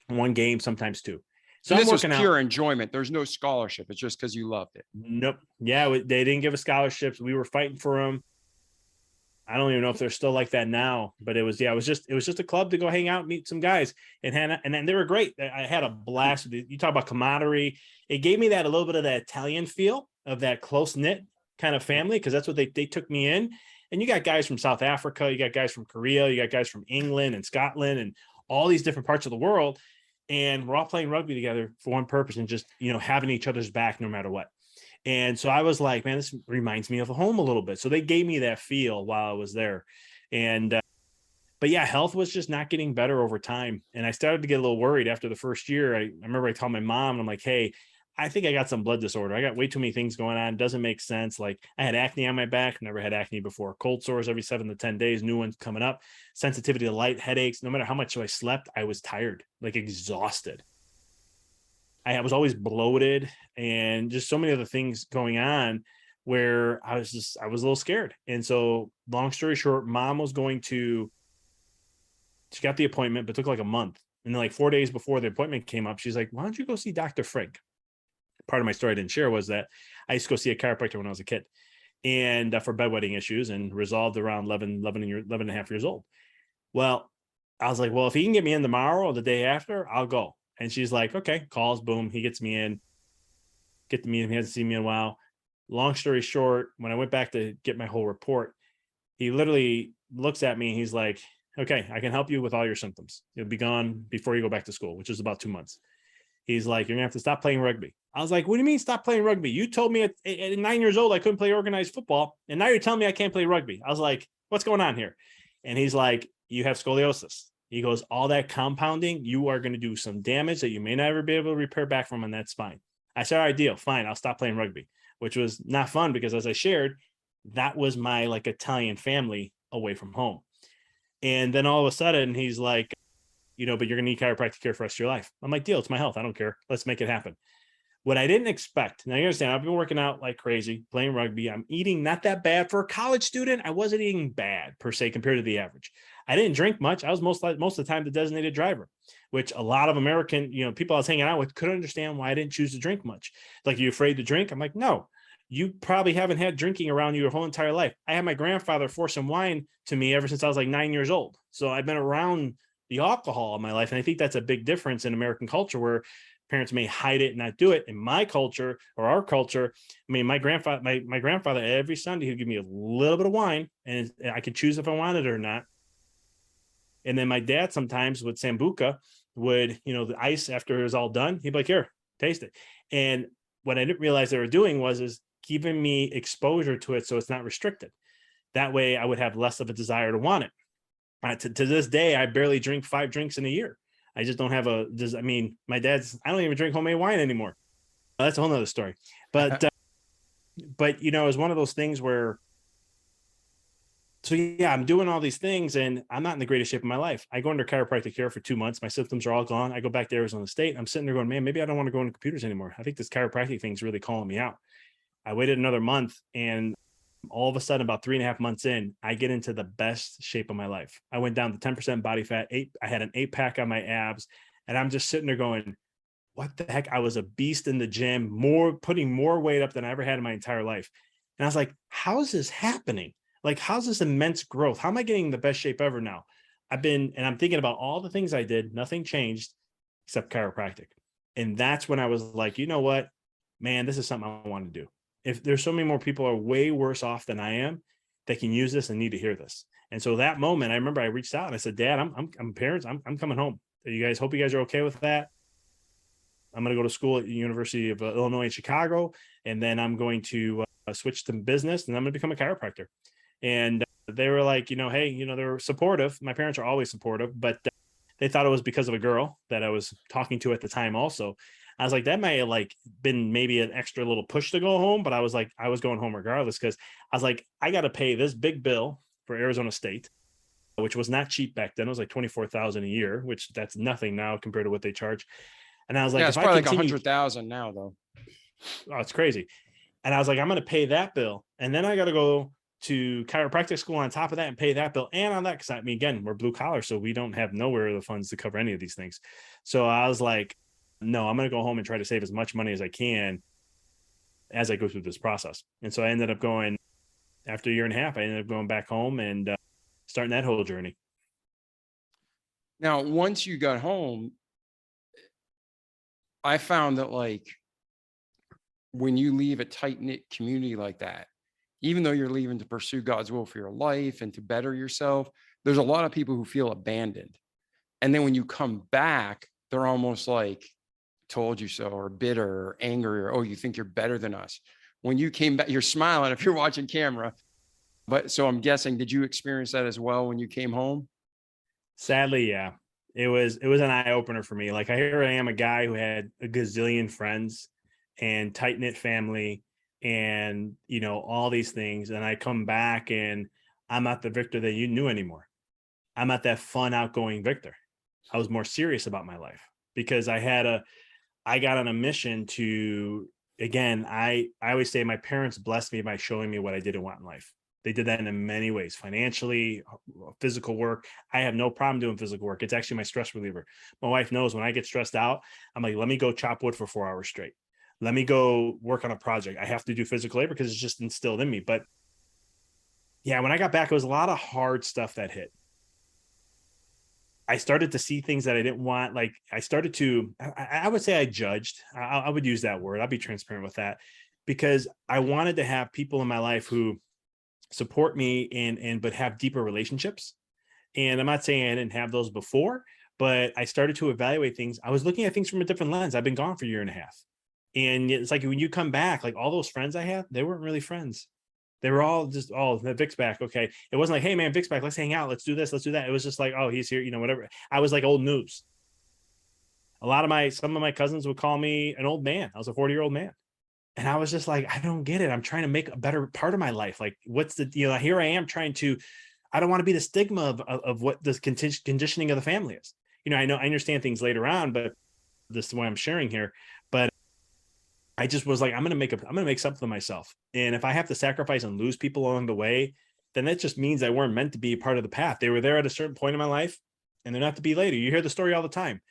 1 game, sometimes 2. So this was pure enjoyment. There's no scholarship. It's just because you loved it. Nope. Yeah, they didn't give us scholarships. We were fighting for them. I don't even know if they're still like that now, but it was just a club to go hang out, meet some guys, and they were great. I had a blast. You talk about camaraderie. It gave me that a little bit of that Italian feel of that close knit kind of family, because that's what they took me in. And you got guys from South Africa, you got guys from Korea, you got guys from England and Scotland and all these different parts of the world. And we're all playing rugby together for one purpose, and just, having each other's back no matter what. And so I was like, man, this reminds me of home a little bit. So they gave me that feel while I was there. And, but yeah, health was just not getting better over time. And I started to get a little worried after the first year. I remember I told my mom, and I'm like, hey, I think I got some blood disorder. I got way too many things going on. It doesn't make sense. Like, I had acne on my back, never had acne before. Cold sores every 7 to 10 days, new ones coming up. Sensitivity to light, headaches. No matter how much I slept, I was tired, like exhausted. I was always bloated, and just so many other things going on where I was a little scared. And so, long story short, mom she got the appointment, but it took like a month. And then, like 4 days before the appointment came up, she's like, why don't you go see Dr. Frank? Part of my story I didn't share was that I used to go see a chiropractor when I was a kid, and for bedwetting issues, and resolved around 11 and a half years old. Well, I was like, well, if he can get me in tomorrow or the day after, I'll go. And she's like, okay, calls, boom, he gets me in, get to meet him. He hasn't seen me in a while. Long story short, when I went back to get my whole report, he literally looks at me and he's like, okay, I can help you with all your symptoms. You'll be gone before you go back to school, which is about 2 months. He's like, you're gonna have to stop playing rugby. I was like, what do you mean stop playing rugby? You told me at 9 years old I couldn't play organized football, and now you're telling me I can't play rugby. I was like, what's going on here? And he's like, you have scoliosis. He goes, all that compounding, you are going to do some damage that you may never be able to repair back from on that spine. I said, all right, deal, fine, I'll stop playing rugby, which was not fun because, as I shared, that was my like Italian family away from home. And then all of a sudden he's like, but you're going to need chiropractic care for the rest of your life. I'm like, deal, it's my health. I don't care. Let's make it happen. What I didn't expect, now you understand, I've been working out like crazy, playing rugby. I'm eating not that bad for a college student. I wasn't eating bad per se compared to the average. I didn't drink much. I was most of the time the designated driver, which a lot of American, people I was hanging out with couldn't understand why I didn't choose to drink much. Like, you afraid to drink? I'm like, no, you probably haven't had drinking around you your whole entire life. I had my grandfather force some wine to me ever since I was like 9 years old. So I've been around the alcohol in my life. And I think that's a big difference in American culture, where parents may hide it and not do it. In my culture, or our culture, I mean, my grandfather every Sunday, he'd give me a little bit of wine, and I could choose if I wanted it or not. And then my dad sometimes with Sambuca would, the ice after it was all done, he'd be like, here, taste it. And what I didn't realize they were doing is giving me exposure to it so it's not restricted. That way I would have less of a desire to want it. To this day, I barely drink 5 drinks in a year. I just don't have I don't even drink homemade wine anymore. That's a whole nother story. But it was one of those things where, so yeah, I'm doing all these things and I'm not in the greatest shape of my life. I go under chiropractic care for 2 months. My symptoms are all gone. I go back to Arizona State. I'm sitting there going, man, maybe I don't want to go into computers anymore. I think this chiropractic thing is really calling me out. I waited another month, and all of a sudden, about 3.5 months in, I get into the best shape of my life. I went down to 10% body fat. I had an 8-pack on my abs, and I'm just sitting there going, what the heck? I was a beast in the gym, putting more weight up than I ever had in my entire life. And I was like, how is this happening? Like, how's this immense growth? How am I getting the best shape ever now? I'm thinking about all the things I did, nothing changed except chiropractic. And that's when I was like, you know what, man, this is something I want to do. If there's so many more people are way worse off than I am, they can use this and need to hear this. And so that moment, I remember I reached out and I said, Dad, I'm parents. I'm coming home. You guys, hope you guys are okay with that. I'm going to go to school at the University of Illinois in Chicago. And then I'm going to switch to business and I'm going to become a chiropractor. And they were like, hey, they were supportive. My parents are always supportive, but they thought it was because of a girl that I was talking to at the time. Also, I was like, that may have like been maybe an extra little push to go home, but I was like, I was going home regardless, because I was like, I got to pay this big bill for Arizona State, which was not cheap back then. It was like $24,000 a year, which that's nothing now compared to what they charge. And I was like, Yeah, it's if probably I continue, like 100,000 now though. oh, it's crazy. And I was like, I'm going to pay that bill, and then I got to go to chiropractic school on top of that and pay that bill and on that, because I mean, again, we're blue collar, so we don't have nowhere the funds to cover any of these things. So I was like, no, I'm going to go home and try to save as much money as I can as I go through this process. And so I ended up going, after a year and a half, I ended up going back home and starting that whole journey. Now, once you got home, I found that like when you leave a tight knit community like that, even though you're leaving to pursue God's will for your life and to better yourself, there's a lot of people who feel abandoned. And then when you come back, they're almost like, told you so, or bitter or angry, or, oh, you think you're better than us. When you came back, you're smiling if you're watching camera. But so I'm guessing, did you experience that as well when you came home? Sadly, yeah. It was an eye opener for me. Like, here I am, a guy who had a gazillion friends and tight knit family and, all these things. And I come back and I'm not the Victor that you knew anymore. I'm not that fun, outgoing Victor. I was more serious about my life because I got on a mission to, again, I always say my parents blessed me by showing me what I didn't want in life. They did that in many ways, financially, physical work. I have no problem doing physical work. It's actually my stress reliever. My wife knows when I get stressed out, I'm like, let me go chop wood for 4 hours straight. Let me go work on a project. I have to do physical labor because it's just instilled in me. But yeah, when I got back, it was a lot of hard stuff that hit. I started to see things that I didn't want. Like, I would say I judged. I would use that word. I'll be transparent with that, because I wanted to have people in my life who support me but have deeper relationships. And I'm not saying I didn't have those before, but I started to evaluate things. I was looking at things from a different lens. I've been gone for a year and a half. And it's like when you come back, like all those friends I had, they weren't really friends. They were all just, oh, Vic's back. Okay. It wasn't like, hey man, Vic's back. Let's hang out. Let's do this. Let's do that. It was just like, oh, he's here, whatever. I was like old news. Some of my cousins would call me an old man. I was a 40-year-old man. And I was just like, I don't get it. I'm trying to make a better part of my life. Like, what's the, here I am trying to, I don't want to be the stigma of what this conditioning of the family is. I know I understand things later on, but this is why I'm sharing here. But I just was like, I'm going to make something of myself. And if I have to sacrifice and lose people along the way, then that just means they weren't meant to be part of the path. They were there at a certain point in my life and they're not to be later. You hear the story all the time.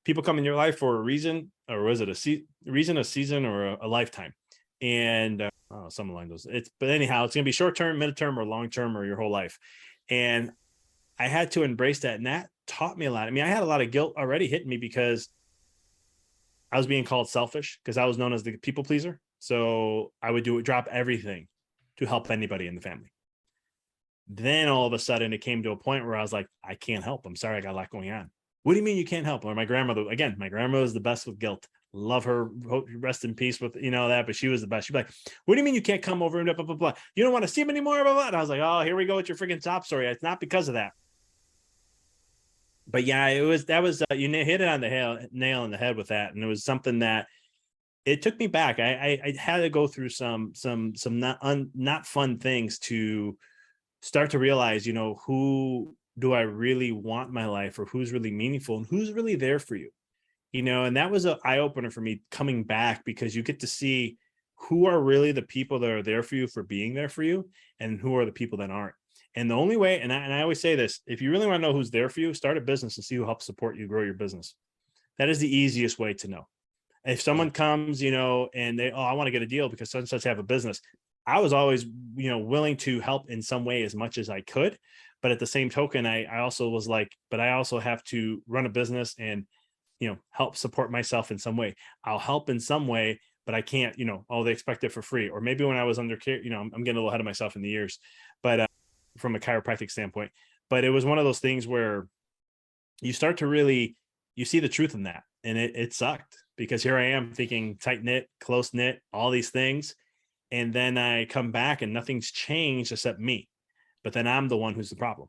People come in your life for a reason, or was it a season, or a lifetime? And something along those. But anyhow, it's going to be short term, midterm, or long term, or your whole life. And I had to embrace that. And that taught me a lot. I mean, I had a lot of guilt already hitting me because I was being called selfish, because I was known as the people pleaser. So I would drop everything to help anybody in the family. Then all of a sudden it came to a point where I was like, I can't help. I'm sorry. I got a lot going on. What do you mean you can't help? Or my grandmother was the best with guilt. Love her. Rest in peace with, that, but she was the best. She'd be like, what do you mean you can't come over and blah, blah, blah, blah. You don't want to see him anymore, blah, blah. And I was like, oh, here we go with your freaking top story. It's not because of that. But yeah, you hit it on the nail on the head with that. And it was something that it took me back. I had to go through some not fun things to start to realize, who do I really want in my life, or who's really meaningful and who's really there for you, and that was an eye opener for me coming back, because you get to see who are really the people that are there for you for being there for you, and who are the people that aren't. And the only way, and I always say this, if you really want to know who's there for you, start a business and see who helps support you grow your business. That is the easiest way to know. If someone comes, and they, I want to get a deal because such and such have a business, I was always, willing to help in some way as much as I could. But at the same token, I also was like, but I also have to run a business and, help support myself in some way. I'll help in some way, but I can't, they expect it for free. Or maybe when I was under care, I'm getting a little ahead of myself in the years, but from a chiropractic standpoint, but it was one of those things where you start to really, you see the truth in that. And it sucked, because here I am thinking tight knit, close knit, all these things. And then I come back and nothing's changed except me. But then I'm the one who's the problem.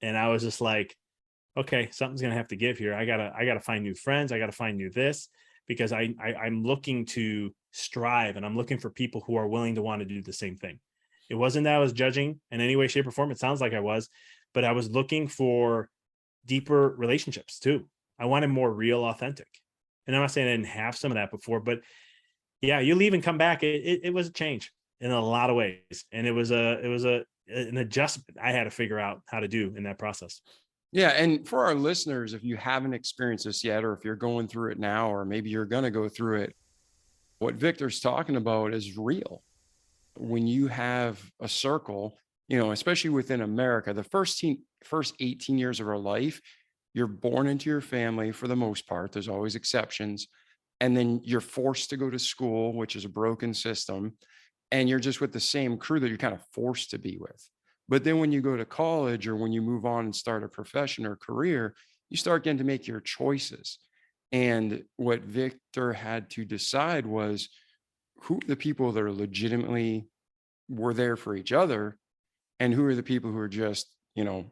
And I was just like, okay, something's going to have to give here. I gotta find new friends. I gotta find new this, because I'm looking to strive, and I'm looking for people who are willing to want to do the same thing. It wasn't that I was judging in any way, shape, or form. It sounds like I was, but I was looking for deeper relationships too. I wanted more real, authentic. And I'm not saying I didn't have some of that before, but yeah, you leave and come back. It was a change in a lot of ways. And it was an adjustment I had to figure out how to do in that process. Yeah. And for our listeners, if you haven't experienced this yet, or if you're going through it now, or maybe you're going to go through it, what Victor's talking about is real. When you have a circle, especially within America, the first 18 years of our life, you're born into your family for the most part. There's always exceptions. And then you're forced to go to school, which is a broken system. And you're just with the same crew that you're kind of forced to be with. But then when you go to college, or when you move on and start a profession or career, you start getting to make your choices. And what Victor had to decide was, who are the people that are legitimately were there for each other, and who are the people who are just, I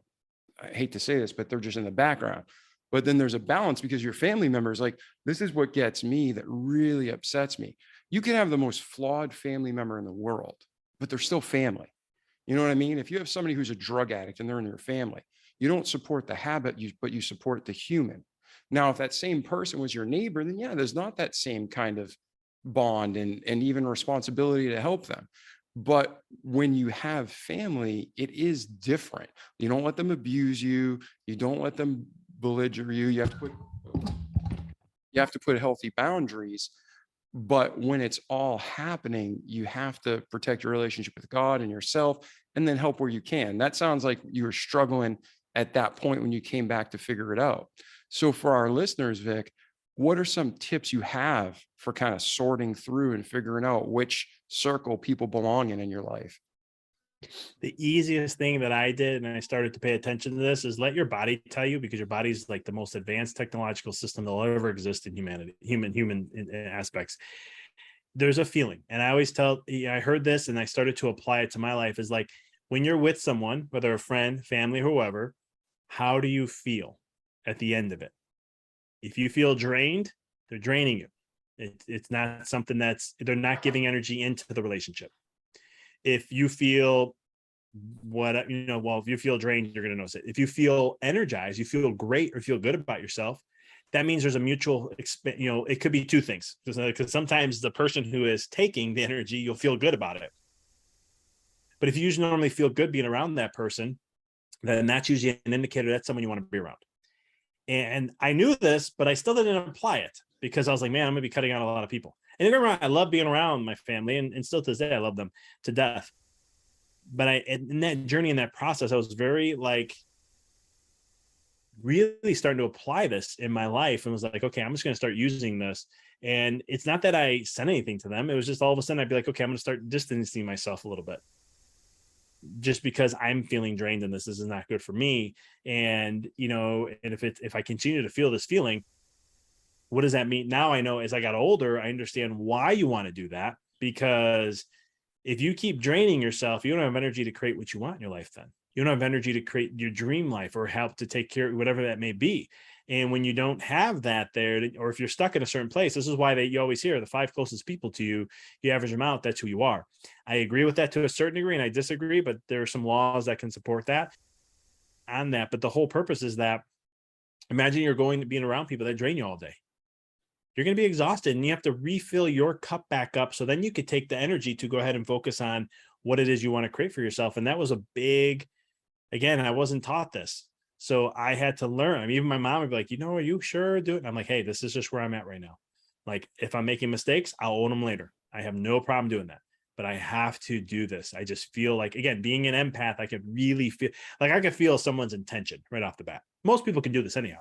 hate to say this, but they're just in the background. But then there's a balance, because your family members, like, this is what gets me, that really upsets me. You can have the most flawed family member in the world, but they're still family. You know what I mean? If you have somebody who's a drug addict and they're in your family, you don't support the habit, but you support the human. Now, if that same person was your neighbor, then yeah, there's not that same kind of bond and even responsibility to help them. But when you have family, it is different. You don't let them abuse you. You don't let them belliger you. You have to put healthy boundaries. But when it's all happening, you have to protect your relationship with God and yourself, and then help where you can. That sounds like you were struggling at that point when you came back to figure it out. So for our listeners, Vic, what are some tips you have for kind of sorting through and figuring out which circle people belong in your life? The easiest thing that I did, and I started to pay attention to this, is let your body tell you, because your body's like the most advanced technological system that'll ever exist in humanity, human aspects. There's a feeling. And I always I heard this and I started to apply it to my life, is like, when you're with someone, whether a friend, family, whoever, how do you feel at the end of it? If you feel drained, they're draining you. It's not something they're not giving energy into the relationship. If you feel if you feel drained, you're going to notice it. If you feel energized, you feel great or feel good about yourself, that means there's a mutual, it could be two things. Because sometimes the person who is taking the energy, you'll feel good about it. But if you usually normally feel good being around that person, then that's usually an indicator that's someone you want to be around. And I knew this, but I still didn't apply it, because I was like, man, I'm going to be cutting out a lot of people. And remember, I love being around my family, and still to this day, I love them to death. But in that journey, in that process, I was very really starting to apply this in my life, and was like, okay, I'm just going to start using this. And it's not that I sent anything to them. It was just all of a sudden I'd be like, okay, I'm going to start distancing myself a little bit, just because I'm feeling drained and this is not good for me. And, and if I continue to feel this feeling, what does that mean? Now I know, as I got older, I understand why you want to do that, because if you keep draining yourself, you don't have energy to create what you want in your life. Then you don't have energy to create your dream life or help to take care of whatever that may be. And when you don't have that there, or if you're stuck in a certain place, this is why you always hear the 5 closest people to you, you average them out, that's who you are. I agree with that to a certain degree, and I disagree, but there are some laws that can support that on that. But the whole purpose is that, imagine you're going to being around people that drain you all day. You're going to be exhausted, and you have to refill your cup back up. So then you could take the energy to go ahead and focus on what it is you want to create for yourself. And that was a big, again, I wasn't taught this. So I had to learn. I mean, even my mom would be like, are you sure do it? And I'm like, hey, this is just where I'm at right now. Like, if I'm making mistakes, I'll own them later. I have no problem doing that. but I have to do this. I just feel like, again, being an empath, I could really feel like I could feel someone's intention right off the bat. Most people can do this anyhow.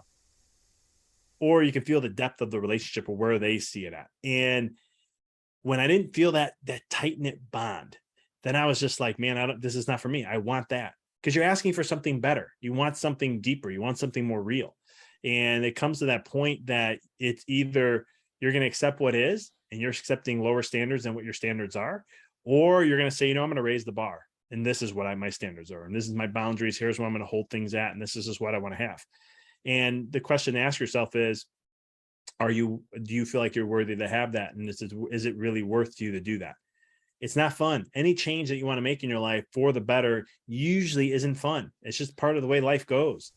Or you can feel the depth of the relationship or where they see it at. And when I didn't feel that tight knit bond, then I was just like, man, this is not for me. I want that, because you're asking for something better. You want something deeper. You want something more real. And it comes to that point that it's either you're going to accept what is, and you're accepting lower standards than what your standards are, or you're going to say, I'm going to raise the bar, and this is what my standards are, and this is my boundaries. Here's where I'm going to hold things at, and this is just what I want to have. And the question to ask yourself is, do you feel like you're worthy to have that? And is it really worth you to do that? It's not fun. Any change that you want to make in your life for the better usually isn't fun. It's just part of the way life goes.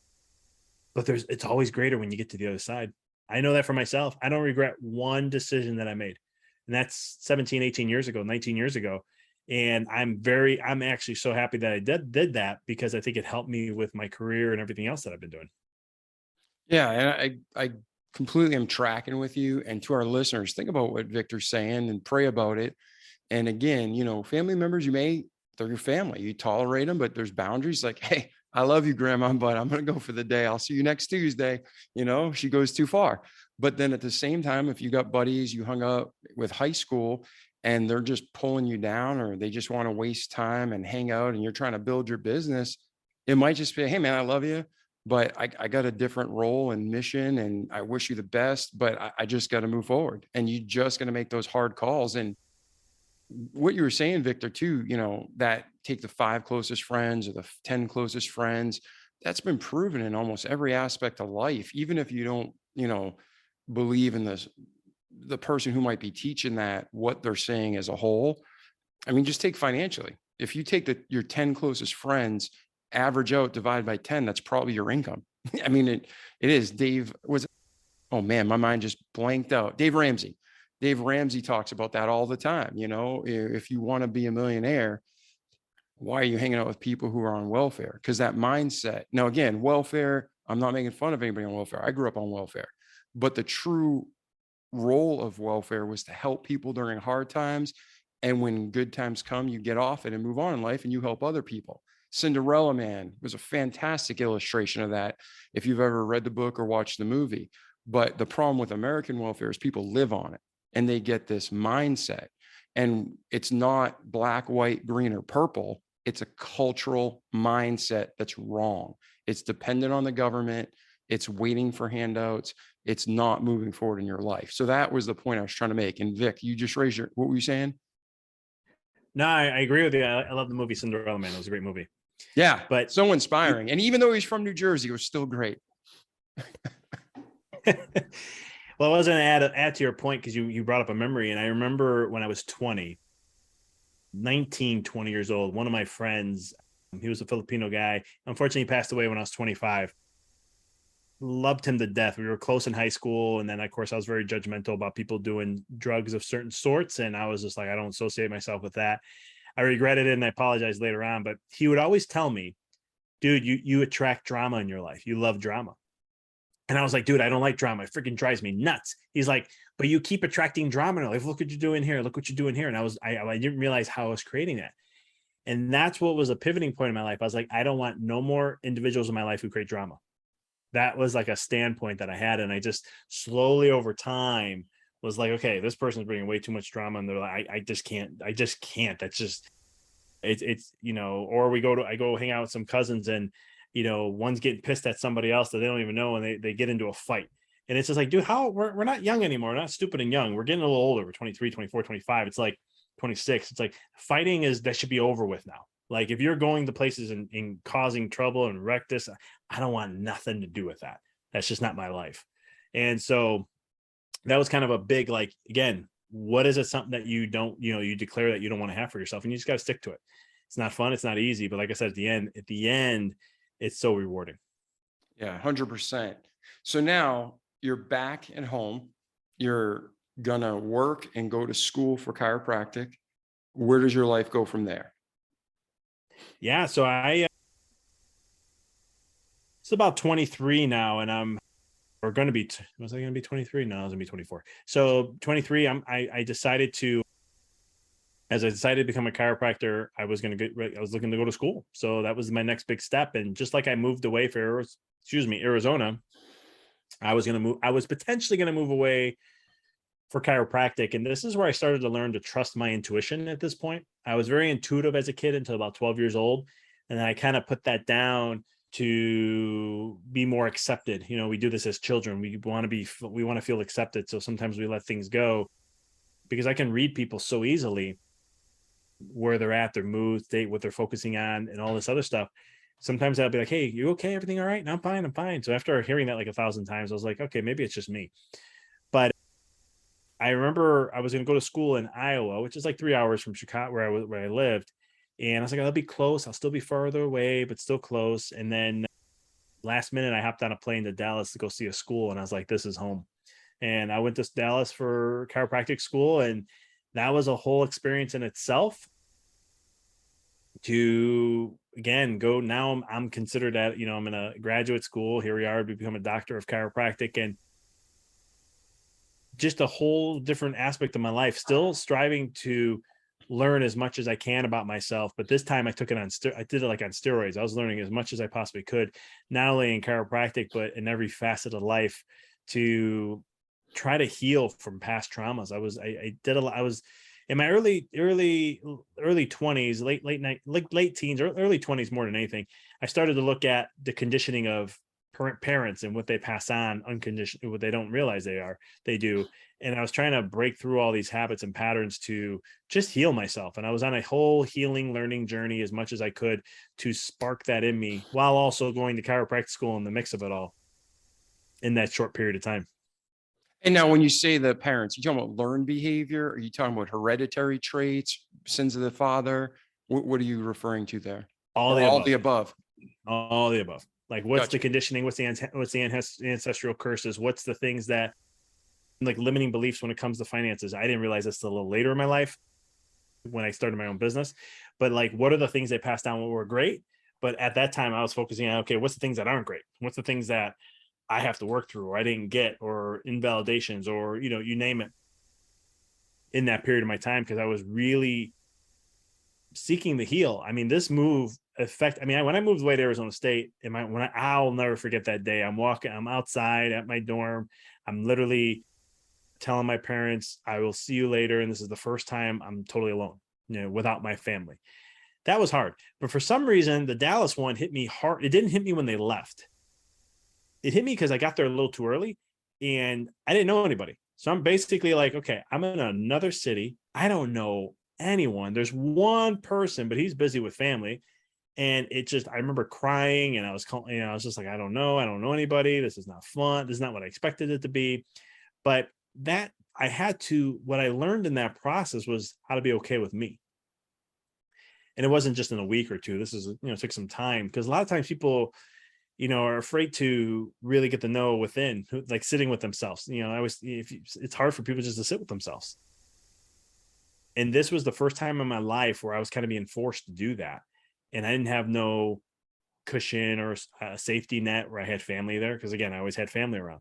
But it's always greater when you get to the other side. I know that for myself. I don't regret one decision that I made. And that's 17, 18 years ago, 19 years ago. And I'm actually so happy that I did that, because I think it helped me with my career and everything else that I've been doing. Yeah. And I completely am tracking with you. And to our listeners, think about what Victor's saying and pray about it. And again, family members, they're your family, you tolerate them, but there's boundaries. Like, hey, I love you, grandma, but I'm going to go for the day. I'll see you next Tuesday. She goes too far. But then at the same time, if you got buddies you hung up with high school and they're just pulling you down, or they just want to waste time and hang out, and you're trying to build your business, it might just be, hey man, I love you, but I got a different role and mission, and I wish you the best, but I just got to move forward. And you just going to make those hard calls. And what you were saying, Victor, too, that take the 5 closest friends or the 10 closest friends, that's been proven in almost every aspect of life. Even if you don't, believe in the person who might be teaching that, what they're saying as a whole. I mean, just take financially. If you take your 10 closest friends, average out, divide by 10, that's probably your income. I mean, it is. Oh man, my mind just blanked out. Dave Ramsey talks about that all the time. If you want to be a millionaire, why are you hanging out with people who are on welfare? Because that mindset. Now, again, welfare, I'm not making fun of anybody on welfare. I grew up on welfare, but the true role of welfare was to help people during hard times. And when good times come, you get off it and move on in life, and you help other people. Cinderella Man was a fantastic illustration of that, if you've ever read the book or watched the movie. But the problem with American welfare is people live on it, and they get this mindset. And it's not black, white, green, or purple. It's a cultural mindset that's wrong. It's dependent on the government. It's waiting for handouts. It's not moving forward in your life. So that was the point I was trying to make. And Vic, you just raised what were you saying? No, I agree with you. I love the movie Cinderella Man. It was a great movie. Yeah, but so inspiring. And even though he's from New Jersey, it was still great. Well, I was going to add to your point, because you brought up a memory. And I remember when I was 20 years old, one of my friends, he was a Filipino guy. Unfortunately, he passed away when I was 25. Loved him to death. We were close in high school. And then, of course, I was very judgmental about people doing drugs of certain sorts. And I was just like, I don't associate myself with that. I regretted it, and I apologized later on. But he would always tell me, dude, you attract drama in your life. You love drama. And I was like, dude, I don't like drama. It freaking drives me nuts. He's like, but you keep attracting drama in your life. Look what you're doing here. Look what you're doing here. And I didn't realize how I was creating that. And that's what was a pivoting point in my life. I was like, I don't want no more individuals in my life who create drama. That was like a standpoint that I had. And I just slowly over time was like, okay, this person's bringing way too much drama. And they're like, I just can't. That's just, it's, or I go hang out with some cousins, and, one's getting pissed at somebody else that they don't even know, and they get into a fight. And it's just like, dude, we're not young anymore. We're not stupid and young. We're getting a little older. We're 23, 24, 25. It's like 26. It's like fighting that should be over with now. Like, if you're going to places and causing trouble and wreck this, I don't want nothing to do with that. That's just not my life. And so that was kind of a big, like, again, what is it, something that you don't, you declare that you don't want to have for yourself, and you just got to stick to it. It's not fun. It's not easy. But like I said, at the end, it's so rewarding. Yeah, 100%. So now you're back at home. You're going to work and go to school for chiropractic. Where does your life go from there? Yeah. So it's about 23 now, and was I going to be 23? No, I was going to be 24. So 23, I decided to as I decided to become a chiropractor, I was looking to go to school. So that was my next big step. And just like I moved away for Arizona, I was potentially going to move away for chiropractic. And this is where I started to learn to trust my intuition at this point. I was very intuitive as a kid until about 12 years old. And then I kind of put that down to be more accepted. You know, we do this as children. We want to feel accepted. So sometimes we let things go because I can read people so easily, where they're at, their mood state, what they're focusing on, and all this other stuff. Sometimes I'll be like, "Hey, you okay? Everything all right?" "No, I'm fine. I'm fine." So after hearing that like 1,000 times, I was like, "Okay, maybe it's just me." But I remember I was going to go to school in Iowa, which is like 3 hours from Chicago, where I lived, and I was like, "I'll be close. I'll still be farther away, but still close." And then last minute, I hopped on a plane to Dallas to go see a school, and I was like, "This is home." And I went to Dallas for chiropractic school, and that was a whole experience in itself. To again go now, I'm considered at, I'm in a graduate school. Here we are to become a doctor of chiropractic, and just a whole different aspect of my life, still striving to learn as much as I can about myself. But this time I took it I did it like on steroids. I was learning as much as I possibly could, not only in chiropractic, but in every facet of life, to try to heal from past traumas. I did a lot. I was in my early 20s, late teens, or early 20s more than anything. I started to look at the conditioning of parents and what they pass on unconditionally, what they don't realize they do. And I was trying to break through all these habits and patterns to just heal myself. And I was on a whole healing, learning journey as much as I could to spark that in me, while also going to chiropractic school in the mix of it all in that short period of time. And now when you say the parents, you talking about learned behavior? Are you talking about hereditary traits, sins of the father? What are you referring to there? All Or the all above. the above? All the above. Like, what's Gotcha. the conditioning? What's the ancestral curses? What's the things that, like, limiting beliefs when it comes to finances? I didn't realize this till a little later in my life when I started my own business. But like, what are the things they passed down what were great? But at that time, I was focusing on, okay, what's the things that aren't great? What's the things that I have to work through, or I didn't get, or invalidations, or, you name it, in that period of my time, because I was really seeking to heal. I mean, this move when I moved away to Arizona State, I'll never forget that day. I'm outside at my dorm. I'm literally telling my parents, I will see you later. And this is the first time I'm totally alone, without my family. That was hard. But for some reason, the Dallas one hit me hard. It didn't hit me when they left. It hit me because I got there a little too early and I didn't know anybody. So I'm basically like, okay, I'm in another city. I don't know anyone. There's one person, but he's busy with family. And I remember crying, and I was calling, I was just like, I don't know anybody. This is not fun. This is not what I expected it to be. But what I learned in that process was how to be okay with me. And it wasn't just in a week or two. This is, it took some time, because a lot of times people, are afraid to really get to know within, like sitting with themselves. It's hard for people just to sit with themselves. And this was the first time in my life where I was kind of being forced to do that. And I didn't have no cushion or a safety net where I had family there. Because again, I always had family around,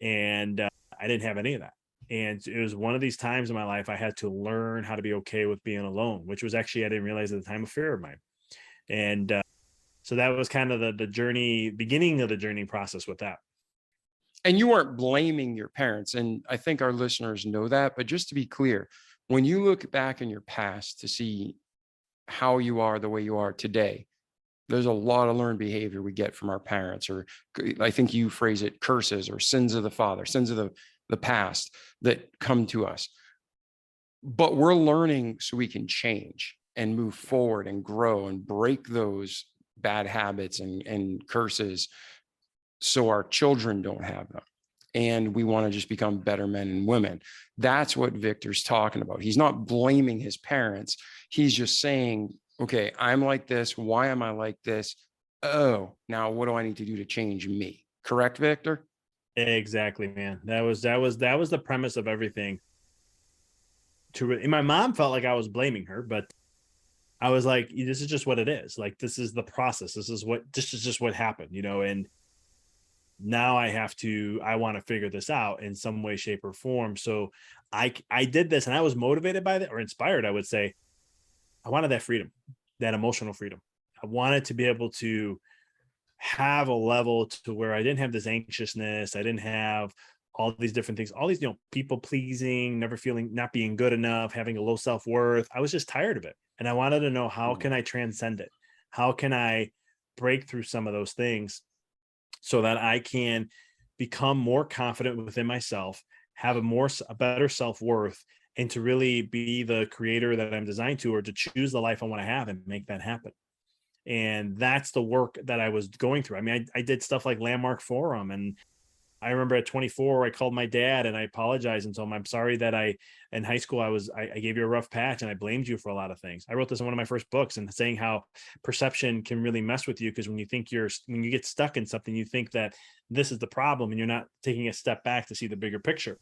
and I didn't have any of that. And it was one of these times in my life I had to learn how to be okay with being alone, which was actually, I didn't realize at the time, a fear of mine. And so that was kind of the beginning of the journey process with that. And you weren't blaming your parents. And I think our listeners know that. But just to be clear, when you look back in your past to see how you are the way you are today, there's a lot of learned behavior we get from our parents, or I think you phrase it, curses or sins of the father, sins of the past that come to us. But we're learning so we can change and move forward and grow and break those bad habits and curses, so our children don't have them. And we want to just become better men and women. That's what Victor's talking about. He's not blaming his parents. He's just saying, okay, I'm like this. Why am I like this? Oh, now what do I need to do to change me? Correct, Victor? Exactly, man. That was the premise of everything. And my mom felt like I was blaming her, but I was like, this is just what it is. Like, this is the process. This is just what happened, and now I want to figure this out in some way, shape, or form. So I did this, and I was motivated by that, or inspired, I would say, I wanted that freedom, that emotional freedom. I wanted to be able to have a level to where I didn't have this anxiousness. I didn't have all these different things, all these, people pleasing, never feeling, not being good enough, having a low self-worth. I was just tired of it. And I wanted to know, how can I transcend it? How can I break through some of those things so that I can become more confident within myself, have a better self-worth, and to really be the creator that I'm designed to, or to choose the life I want to have and make that happen. And that's the work that I was going through. I mean, I did stuff like Landmark Forum, and I remember at 24, I called my dad and I apologized and told him, I'm sorry that in high school, I gave you a rough patch and I blamed you for a lot of things. I wrote this in one of my first books, and saying how perception can really mess with you, because when you get stuck in something, you think that this is the problem and you're not taking a step back to see the bigger picture.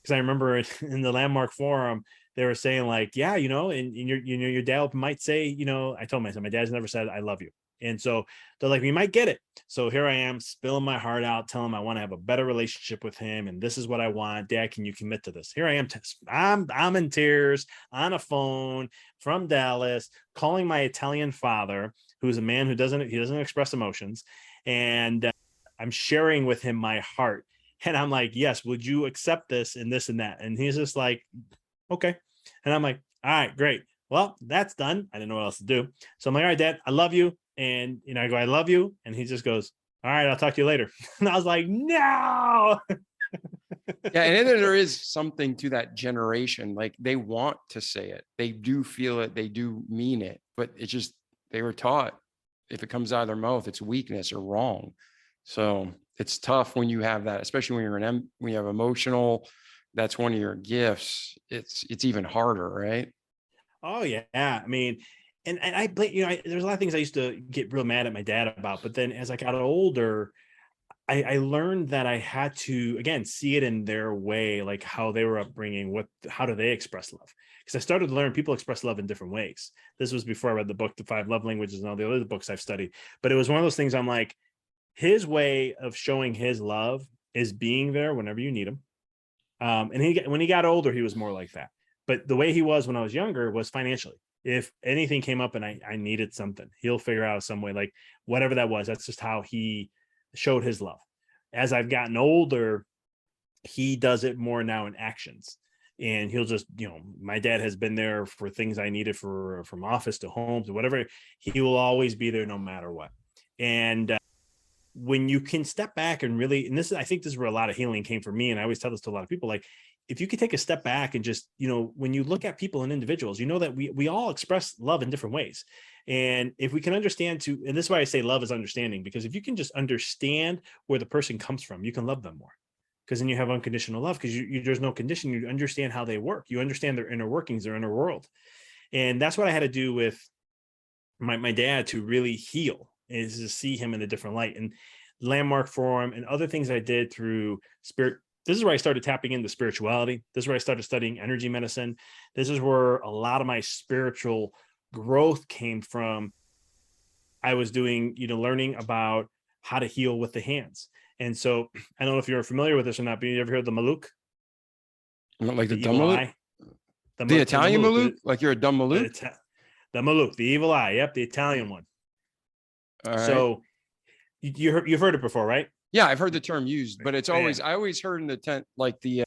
Because I remember in the Landmark Forum, they were saying like, yeah, and your dad might say, I told myself, my dad's never said, I love you. And so they're like, we might get it. So here I am spilling my heart out, telling him I want to have a better relationship with him. And this is what I want. Dad, can you commit to this? Here I am. I'm in tears on a phone from Dallas, calling my Italian father, who's a man who doesn't express emotions. And I'm sharing with him my heart. And I'm like, yes, would you accept this and this and that? And he's just like, okay. And I'm like, all right, great. Well, that's done. I didn't know what else to do. So I'm like, all right, Dad, I love you. And, I go, I love you. And he just goes, all right, I'll talk to you later. And I was like, no. Yeah. And then there is something to that generation. Like, they want to say it. They do feel it. They do mean it, but it's just, they were taught if it comes out of their mouth, it's weakness or wrong. So it's tough when you have that, especially when when you have emotional, that's one of your gifts. It's even harder, right? Oh yeah. I mean, and I blame, there's a lot of things I used to get real mad at my dad about, but then as I got older, I learned that I had to, again, see it in their way, like how they were upbringing, how do they express love? Because I started to learn people express love in different ways. This was before I read the book, The 5 Love Languages, and all the other books I've studied. But it was one of those things I'm like, his way of showing his love is being there whenever you need him. And when he got older, he was more like that. But the way he was when I was younger was financially. If anything came up and I needed something, he'll figure out some way, like whatever that was. That's just how he showed his love. As I've gotten older, he does it more now in actions. And he'll just, my dad has been there for things I needed from office to home to whatever. He will always be there no matter what. And when you can step back and really, and I think this is where a lot of healing came for me. And I always tell this to a lot of people, like, if you could take a step back and just, when you look at people and individuals, that we all express love in different ways. And if we can understand and this is why I say love is understanding, because if you can just understand where the person comes from, you can love them more. Because then you have unconditional love, because there's no condition. You understand how they work. You understand their inner workings, their inner world. And that's what I had to do with my dad to really heal, is to see him in a different light. And Landmark Forum and other things I did through spirit. This is where I started tapping into spirituality. This is where I started studying energy medicine. This is where a lot of my spiritual growth came from. I was doing, learning about how to heal with the hands. And so I don't know if you're familiar with this or not, but you ever heard the Maluk? Like the dumb evil Maluk? eye? The Italian Maluk? Like you're a dumb Maluk? The Maluk, the evil eye. Yep, the Italian one. All right. So you've heard it before, right? Yeah, I've heard the term used, but I always heard in the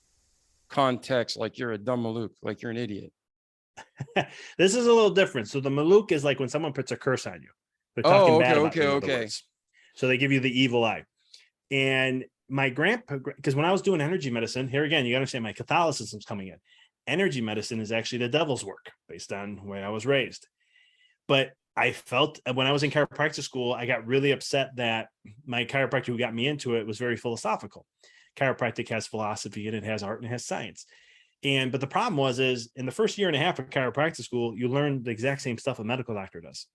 context, like you're a dumb Maluk, like you're an idiot. This is a little different. So the Maluk is like when someone puts a curse on you. They're talking bad about you, in other words. So they give you the evil eye. And my grandpa, because when I was doing energy medicine, here again, you got to understand my Catholicism's coming in. Energy medicine is actually the devil's work based on the way I was raised. But I felt when I was in chiropractic school, I got really upset that my chiropractor who got me into it was very philosophical. Chiropractic has philosophy and it has art and it has science. But the problem is in the first year and a half of chiropractic school, you learn the exact same stuff a medical doctor does.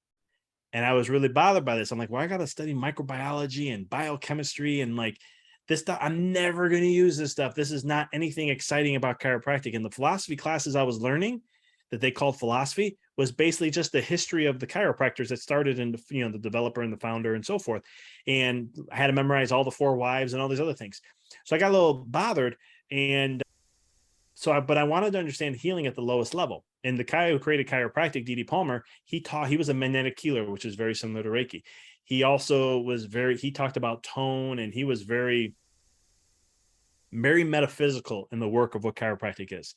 And I was really bothered by this. I'm like, well, I got to study microbiology and biochemistry and like this stuff. I'm never going to use this stuff. This is not anything exciting about chiropractic. And the philosophy classes I was learning that they called philosophy was basically just the history of the chiropractors that started in the developer and the founder and so forth. And I had to memorize all the 4 wives and all these other things. So I got a little bothered. But I wanted to understand healing at the lowest level. And the guy who created chiropractic, D.D. Palmer, he was a magnetic healer, which is very similar to Reiki. He also he talked about tone, and he was very, very metaphysical in the work of what chiropractic is.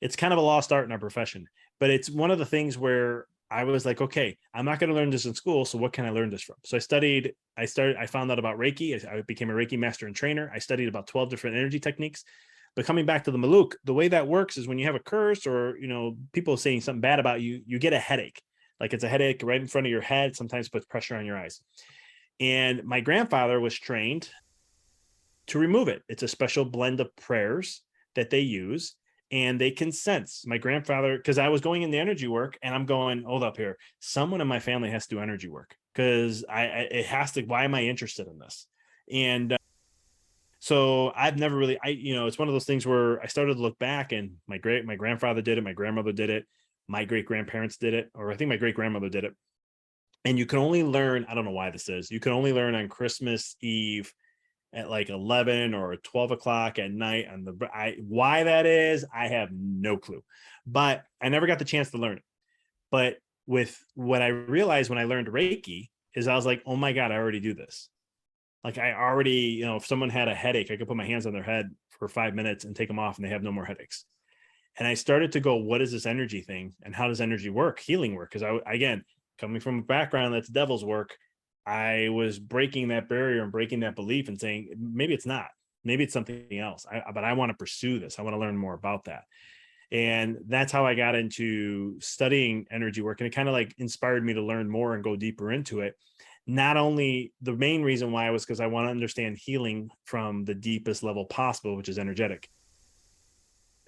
It's kind of a lost art in our profession, but it's one of the things where I was like, okay, I'm not going to learn this in school. So what can I learn this from? So I found out about Reiki. I became a Reiki master and trainer. I studied about 12 different energy techniques. But coming back to the Maluk, the way that works is when you have a curse or, people saying something bad about you, you get a headache. Like it's a headache right in front of your head, sometimes puts pressure on your eyes. And my grandfather was trained to remove it. It's a special blend of prayers that they use, and they can sense. My grandfather, because I was going in the energy work, and I'm going, hold up here. Someone in my family has to do energy work because it has to. Why am I interested in this? And so I've never really, it's one of those things where I started to look back, and my grandfather did it, my grandmother did it, my great grandparents did it, or I think my great grandmother did it. And you can only learn. I don't know why this is. You can only learn on Christmas Eve at like 11 or 12 o'clock at night why that is, I have no clue, but I never got the chance to learn it. But with what I realized when I learned Reiki is I was like, oh my God, I already do this. Like I already, if someone had a headache, I could put my hands on their head for 5 minutes and take them off and they have no more headaches. And I started to go, what is this energy thing? And how does energy work, healing work? Because again, coming from a background that's devil's work, I was breaking that barrier and breaking that belief and saying, maybe it's not, maybe it's something else. But I want to pursue this. I want to learn more about that. And that's how I got into studying energy work. And it kind of like inspired me to learn more and go deeper into it. Not only the main reason why was because I want to understand healing from the deepest level possible, which is energetic.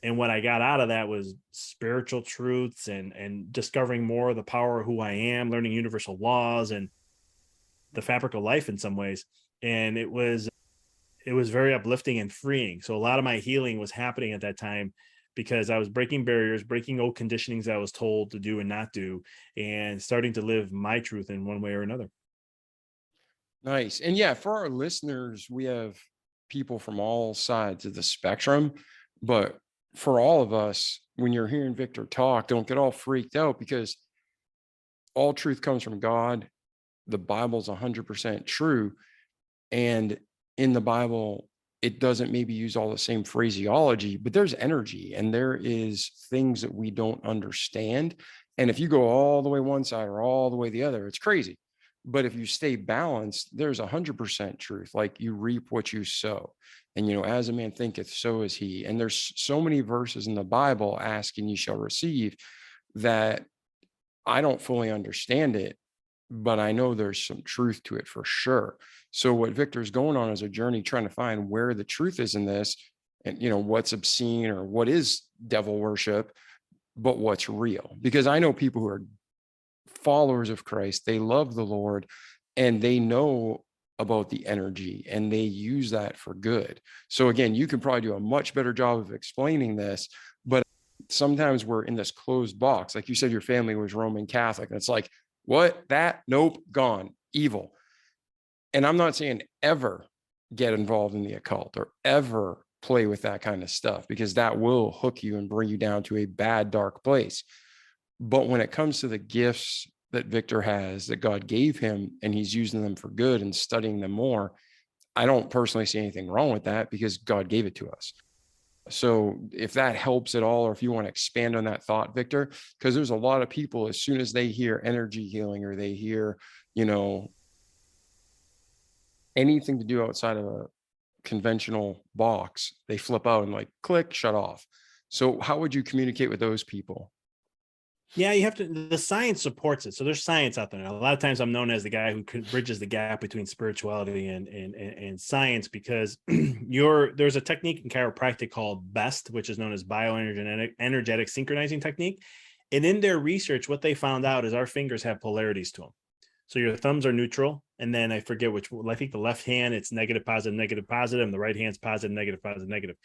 And what I got out of that was spiritual truths and discovering more of the power of who I am, learning universal laws and the fabric of life in some ways. And it was very uplifting and freeing. So a lot of my healing was happening at that time because I was breaking barriers, breaking old conditionings that I was told to do and not do, and starting to live my truth in one way or another. Nice. And yeah, for our listeners, we have people from all sides of the spectrum, but for all of us, when you're hearing Victor talk, don't get all freaked out because all truth comes from God. The Bible's 100% true. And in the Bible, it doesn't maybe use all the same phraseology, but there's energy and there is things that we don't understand. And if you go all the way one side or all the way the other, it's crazy. But if you stay balanced, there's 100% truth. Like you reap what you sow. And, as a man thinketh, so is he. And there's so many verses in the Bible, ask and ye shall receive, that I don't fully understand it, but I know there's some truth to it for sure. So what Victor's going on is a journey trying to find where the truth is in this and, what's obscene or what is devil worship, but what's real. Because I know people who are followers of Christ, they love the Lord and they know about the energy and they use that for good. So again, you can probably do a much better job of explaining this, but sometimes we're in this closed box. Like you said, your family was Roman Catholic. And it's like, what? That? Nope. Gone. Evil. And I'm not saying ever get involved in the occult or ever play with that kind of stuff, because that will hook you and bring you down to a bad, dark place. But when it comes to the gifts that Victor has, that God gave him, and he's using them for good and studying them more, I don't personally see anything wrong with that because God gave it to us. So if that helps at all, or if you want to expand on that thought, Victor, because there's a lot of people, as soon as they hear energy healing or they hear, anything to do outside of a conventional box, they flip out and like click, shut off. So how would you communicate with those people? Yeah, you have to, the science supports it. So there's science out there. A lot of times I'm known as the guy who bridges the gap between spirituality and science, because there's a technique in chiropractic called BEST, which is known as bioenergetic synchronizing technique. And in their research, what they found out is our fingers have polarities to them. So your thumbs are neutral. And then I forget which, I think the left hand, it's negative, positive, and the right hand's positive, negative.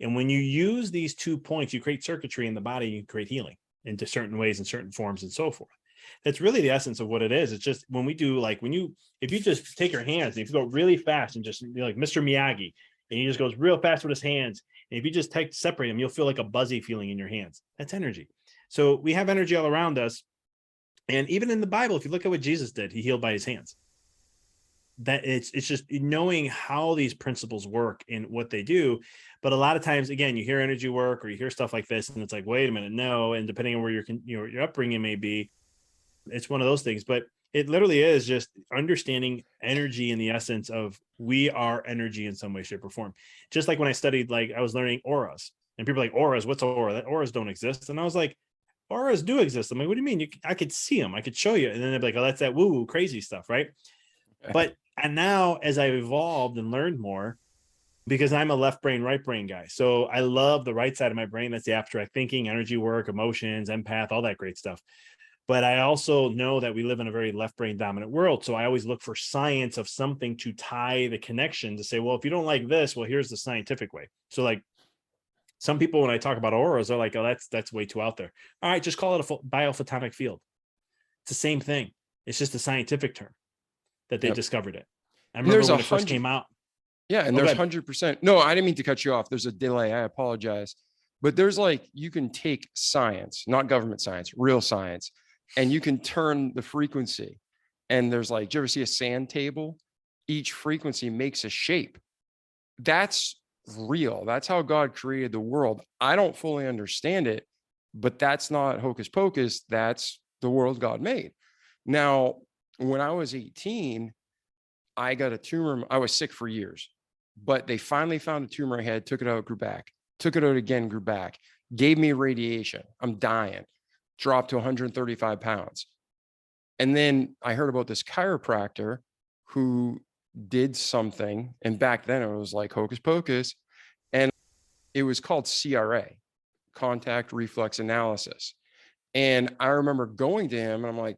And when you use these 2 points, you create circuitry in the body, you create healing into certain ways and certain forms and so forth. That's really the essence of what it is. It's just when we do, like if you just take your hands and if you go really fast and just like Mr. Miyagi, and he just goes real fast with his hands, and if you just separate them, you'll feel like a buzzy feeling in your hands. That's energy. So we have energy all around us. And even in the Bible, if you look at what Jesus did, he healed by his hands. That it's just knowing how these principles work and what they do. But a lot of times, again, you hear energy work or you hear stuff like this, and it's like, wait a minute, no. And depending on where your upbringing may be, it's one of those things. But it literally is just understanding energy in the essence of we are energy in some way, shape, or form. Just like when I studied, like I was learning auras, and people are like, auras, what's aura? That auras don't exist. And I was like, auras do exist. I'm like, what do you mean? I could see them. I could show you. And then they'd be like, oh, that's that woo crazy stuff, right? But and now as I've evolved and learned more, because I'm a left brain, right brain guy. So I love the right side of my brain. That's the abstract thinking, energy work, emotions, empath, all that great stuff. But I also know that we live in a very left brain dominant world. So I always look for science of something to tie the connection to say, well, if you don't like this, well, here's the scientific way. So like some people, when I talk about auras, they're like, oh, that's way too out there. All right, just call it a biophotonic field. It's the same thing. It's just a scientific term that they discovered it. I remember when it first came out. Yeah. And there's 100%. No, I didn't mean to cut you off. There's a delay. I apologize. But there's like, you can take science, not government science, real science, and you can turn the frequency. And there's like, do you ever see a sand table? Each frequency makes a shape. That's real. That's how God created the world. I don't fully understand it, but that's not hocus pocus. That's the world God made. Now, when I was 18, I got a tumor. I was sick for years, but they finally found a tumor I had, took it out, grew back, took it out again, grew back, gave me radiation. I'm dying, dropped to 135 pounds. And then I heard about this chiropractor who did something. And back then it was like hocus pocus. And it was called CRA, contact reflex analysis. And I remember going to him and I'm like,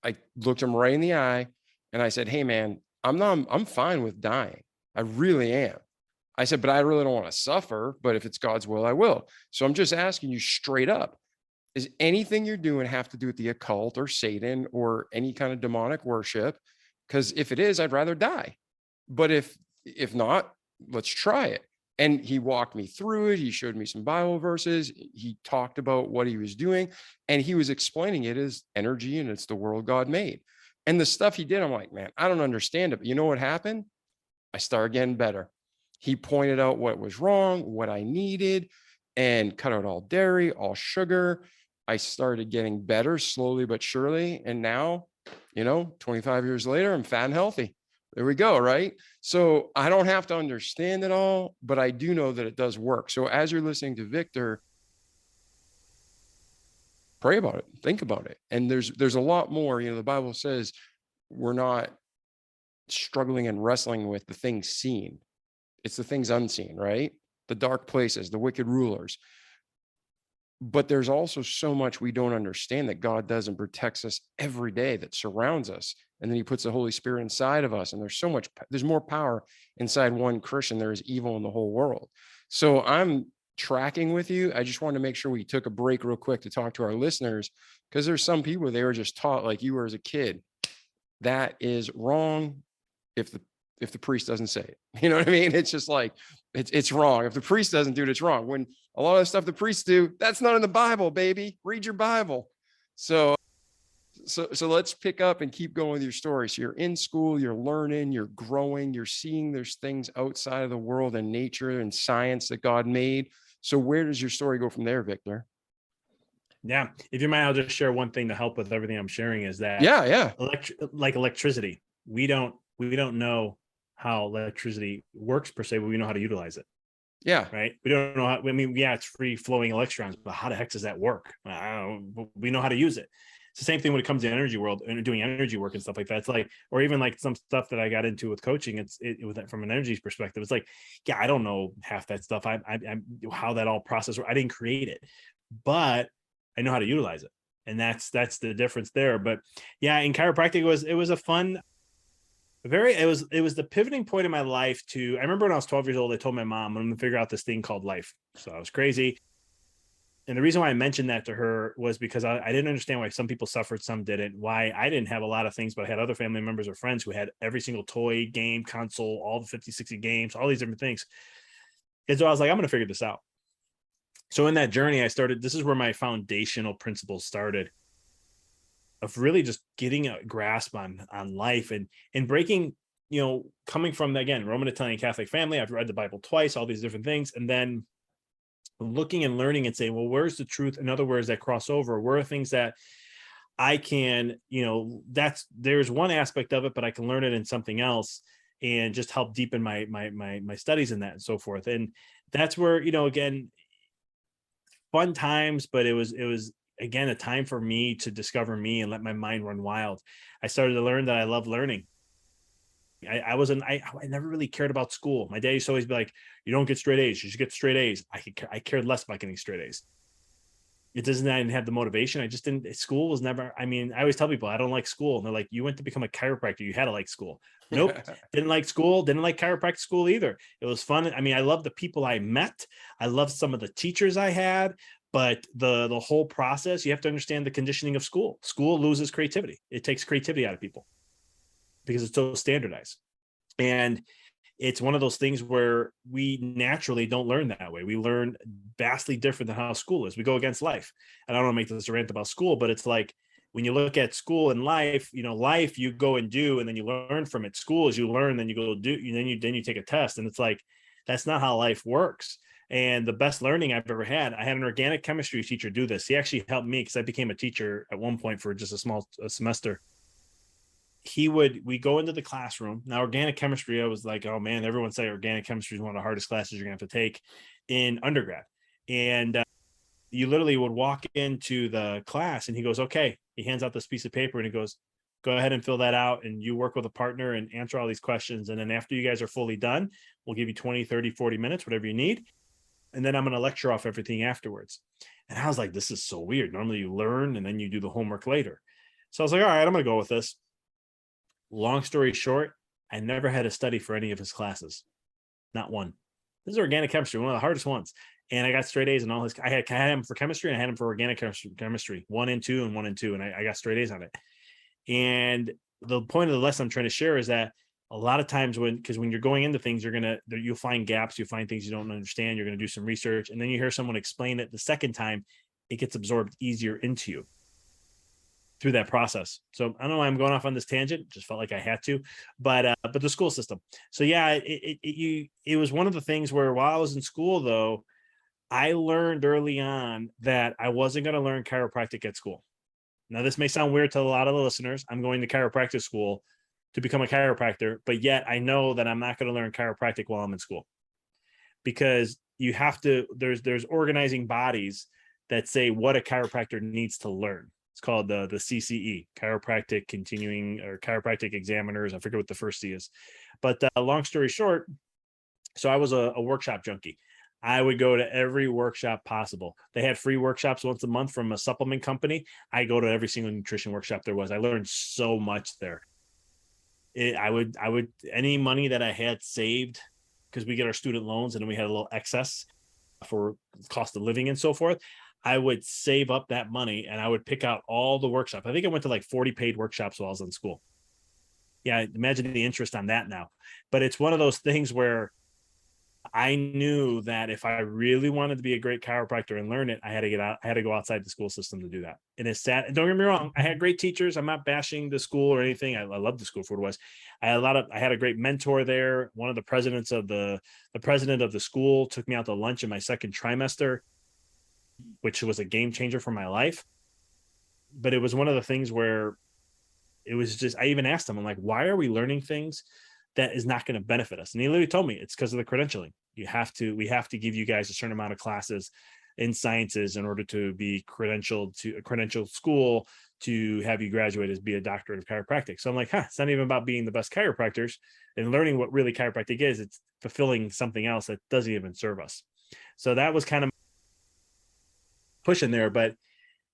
I looked him right in the eye and I said, hey man, I'm fine with dying. I really am. I said, but I really don't want to suffer, but if it's God's will, I will. So I'm just asking you straight up, is anything you're doing have to do with the occult or Satan or any kind of demonic worship? Because if it is, I'd rather die. But if not, let's try it. And he walked me through it. He showed me some Bible verses. He talked about what he was doing. And he was explaining it as energy and it's the world God made. And the stuff he did, I'm like, man, I don't understand it. But you know what happened? I started getting better. He pointed out what was wrong, what I needed, and cut out all dairy, all sugar. I started getting better slowly but surely. And now, 25 years later, I'm fat and healthy. There we go, right? So I don't have to understand it all, but I do know that it does work. So as you're listening to Victor, pray about it, think about it. And there's a lot more. The Bible says we're not struggling and wrestling with the things seen. It's the things unseen, right? The dark places, the wicked rulers. But there's also so much we don't understand that God does and protects us every day, that surrounds us. And then he puts the Holy Spirit inside of us. And there's more power inside one Christian. There is evil in the whole world. So I'm tracking with you. I just wanted to make sure we took a break real quick to talk to our listeners, because there's some people, they were just taught like you were as a kid. That is wrong if the priest doesn't say it. You know what I mean? It's just like, it's wrong. If the priest doesn't do it, it's wrong. When a lot of the stuff the priests do, that's not in the Bible, baby. Read your Bible. So let's pick up and keep going with your story. So you're in school, you're learning, you're growing, you're seeing there's things outside of the world and nature and science that God made. So where does your story go from there, Victor? Yeah. If you mind, I'll just share one thing to help with everything I'm sharing is that like electricity, we don't know how electricity works per se, but we know how to utilize it. Yeah. Right. We don't know how, it's free flowing electrons, but how the heck does that work? I don't know. We know how to use it. It's the same thing when it comes to energy world and doing energy work and stuff like that. It's like, or even like some stuff that I got into with coaching. It's from an energy perspective. It's like, yeah, I don't know half that stuff. I how that all process. I didn't create it, but I know how to utilize it, and that's the difference there. But yeah, in chiropractic, it was a fun. It was the pivoting point in my life I remember when I was 12 years old, I told my mom, I'm going to figure out this thing called life. So I was crazy. And the reason why I mentioned that to her was because I didn't understand why some people suffered, some didn't, why I didn't have a lot of things, but I had other family members or friends who had every single toy, game, console, all the 50, 60 games, all these different things. And so I was like, I'm going to figure this out. So in that journey, this is where my foundational principles started, of really just getting a grasp on life and breaking, coming from, again, Roman Italian Catholic family. I've read the Bible twice, all these different things. And then looking and learning and saying, well, where's the truth? In other words, that cross over, where are things that I can, there's one aspect of it, but I can learn it in something else and just help deepen my studies in that and so forth. And that's where, again, fun times, but it was again a time for me to discover me and let my mind run wild. I started to learn that I love learning. I never really cared about school. My dad used to always be like, you don't get straight A's, you should get straight A's. I cared less about getting straight A's. It doesn't, I didn't have the motivation. I just didn't, school was never, I always tell people I don't like school. And they're like, you went to become a chiropractor, you had to like school. Nope. Didn't like school. Didn't like chiropractic school either. It was fun. I love the people I met. I love some of the teachers I had, but the whole process, you have to understand the conditioning of school. School loses creativity. It takes creativity out of people because it's so standardized. And it's one of those things where we naturally don't learn that way. We learn vastly different than how school is. We go against life. And I don't want to make this a rant about school, but it's like, when you look at school and life, life you go and do, and then you learn from it. School is you learn, then you go do, then you take a test. And it's like, that's not how life works. And the best learning I've ever had, I had an organic chemistry teacher do this. He actually helped me because I became a teacher at one point for just a small semester. We go into the classroom. Now, organic chemistry, I was like, oh man, everyone say organic chemistry is one of the hardest classes you're gonna have to take in undergrad. And you literally would walk into the class and he goes, okay, he hands out this piece of paper and he goes, go ahead and fill that out. And you work with a partner and answer all these questions. And then after you guys are fully done, we'll give you 20, 30, 40 minutes, whatever you need. And then I'm going to lecture off everything afterwards. And I was like, this is so weird. Normally you learn and then you do the homework later. So I was like, all right, I'm going to go with this. Long story short, I never had to study for any of his classes. Not one. This is organic chemistry, one of the hardest ones. And I got straight A's in all his, I had him for chemistry and I had him for organic chemistry, 1 and 2 and 1 and 2. And I got straight A's on it. And the point of the lesson I'm trying to share is that a lot of times when you're going into things, you'll find gaps, you'll find things you don't understand. You're going to do some research and then you hear someone explain it the second time, it gets absorbed easier into you through that process. So I don't know why I'm going off on this tangent, just felt like I had to, but the school system. So yeah, it was one of the things where while I was in school though, I learned early on that I wasn't going to learn chiropractic at school. Now, this may sound weird to a lot of the listeners. I'm going to chiropractic school to become a chiropractor, but yet I know that I'm not going to learn chiropractic while I'm in school because you have to, there's organizing bodies that say what a chiropractor needs to learn. It's called the CCE, Chiropractic Continuing or Chiropractic Examiners. I forget what the first C is, but long story short, so I was a workshop junkie. I would go to every workshop possible. They had free workshops once a month from a supplement company. I go to every single nutrition workshop there was. I learned so much there. I would any money that I had saved, because we get our student loans and then we had a little excess for cost of living and so forth. I would save up that money and I would pick out all the workshops. I think I went to like 40 paid workshops while I was in school. Yeah, imagine the interest on that now. But it's one of those things where I knew that if I really wanted to be a great chiropractor and learn it, I had to get out. I had to go outside the school system to do that. And it's sad. Don't get me wrong. I had great teachers. I'm not bashing the school or anything. I love the school for what it was. I had a great mentor there. One of the presidents of the president of the school took me out to lunch in my second trimester, which was a game changer for my life. But it was one of the things where it was just, I even asked him, I'm like, why are we learning things that is not going to benefit us? And he literally told me it's because of the credentialing. We have to give you guys a certain amount of classes in sciences in order to be credentialed to a credentialed school to have you graduate as be a doctorate of chiropractic. So I'm like, it's not even about being the best chiropractors and learning what really chiropractic is. It's fulfilling something else that doesn't even serve us. So that was kind of pushing there. But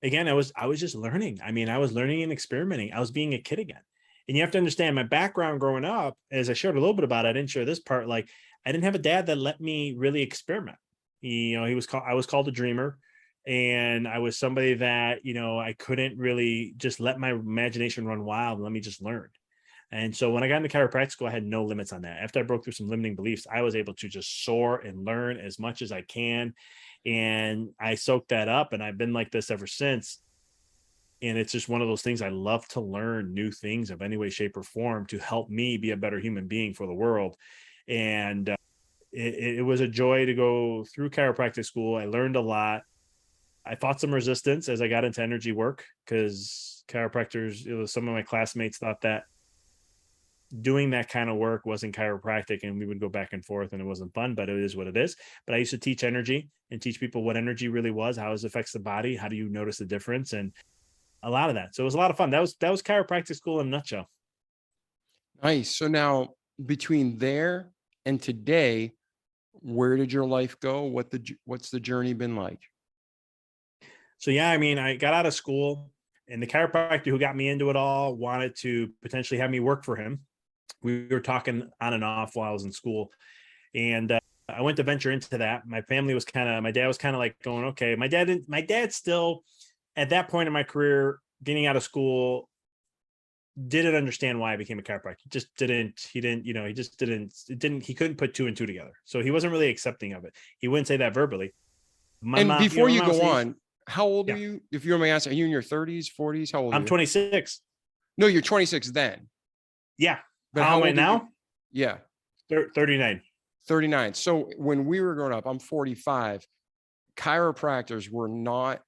again, I was just learning. I was learning and experimenting. I was being a kid again. And you have to understand my background growing up, as I shared a little bit about it, I didn't share this part. Like I didn't have a dad that let me really experiment. I was called a dreamer, and I was somebody that, I couldn't really just let my imagination run wild and let me just learn. And so when I got into chiropractic school, I had no limits on that. After I broke through some limiting beliefs, I was able to just soar and learn as much as I can. And I soaked that up, and I've been like this ever since. And it's just one of those things. I love to learn new things of any way, shape, or form to help me be a better human being for the world. And it was a joy to go through chiropractic school. I learned a lot. I fought some resistance as I got into energy work, because chiropractors, some of my classmates thought that doing that kind of work wasn't chiropractic, and we would go back and forth, and it wasn't fun, but it is what it is. But I used to teach energy and teach people what energy really was, how it affects the body, how do you notice the difference, and a lot of that. So it was a lot of fun. That was chiropractic school in a nutshell. Nice. So now between there and today, where did your life go? What's the journey been like? So yeah, I mean, I got out of school, and the chiropractor who got me into it all wanted to potentially have me work for him. We were talking on and off while I was in school, and I went to venture into that. My dad was kind of like going, okay. My dad still, at that point in my career, getting out of school, didn't understand why I became a chiropractor. He couldn't put two and two together. So he wasn't really accepting of it. He wouldn't say that verbally. Before you go on, how old Yeah. are you? If you want me to ask, are you in your 30s, 40s? How old are I'm you? 26. No, you're 26 then. Yeah. But How am I now? Yeah. 39. 39. So when we were growing up, I'm 45. Chiropractors were not,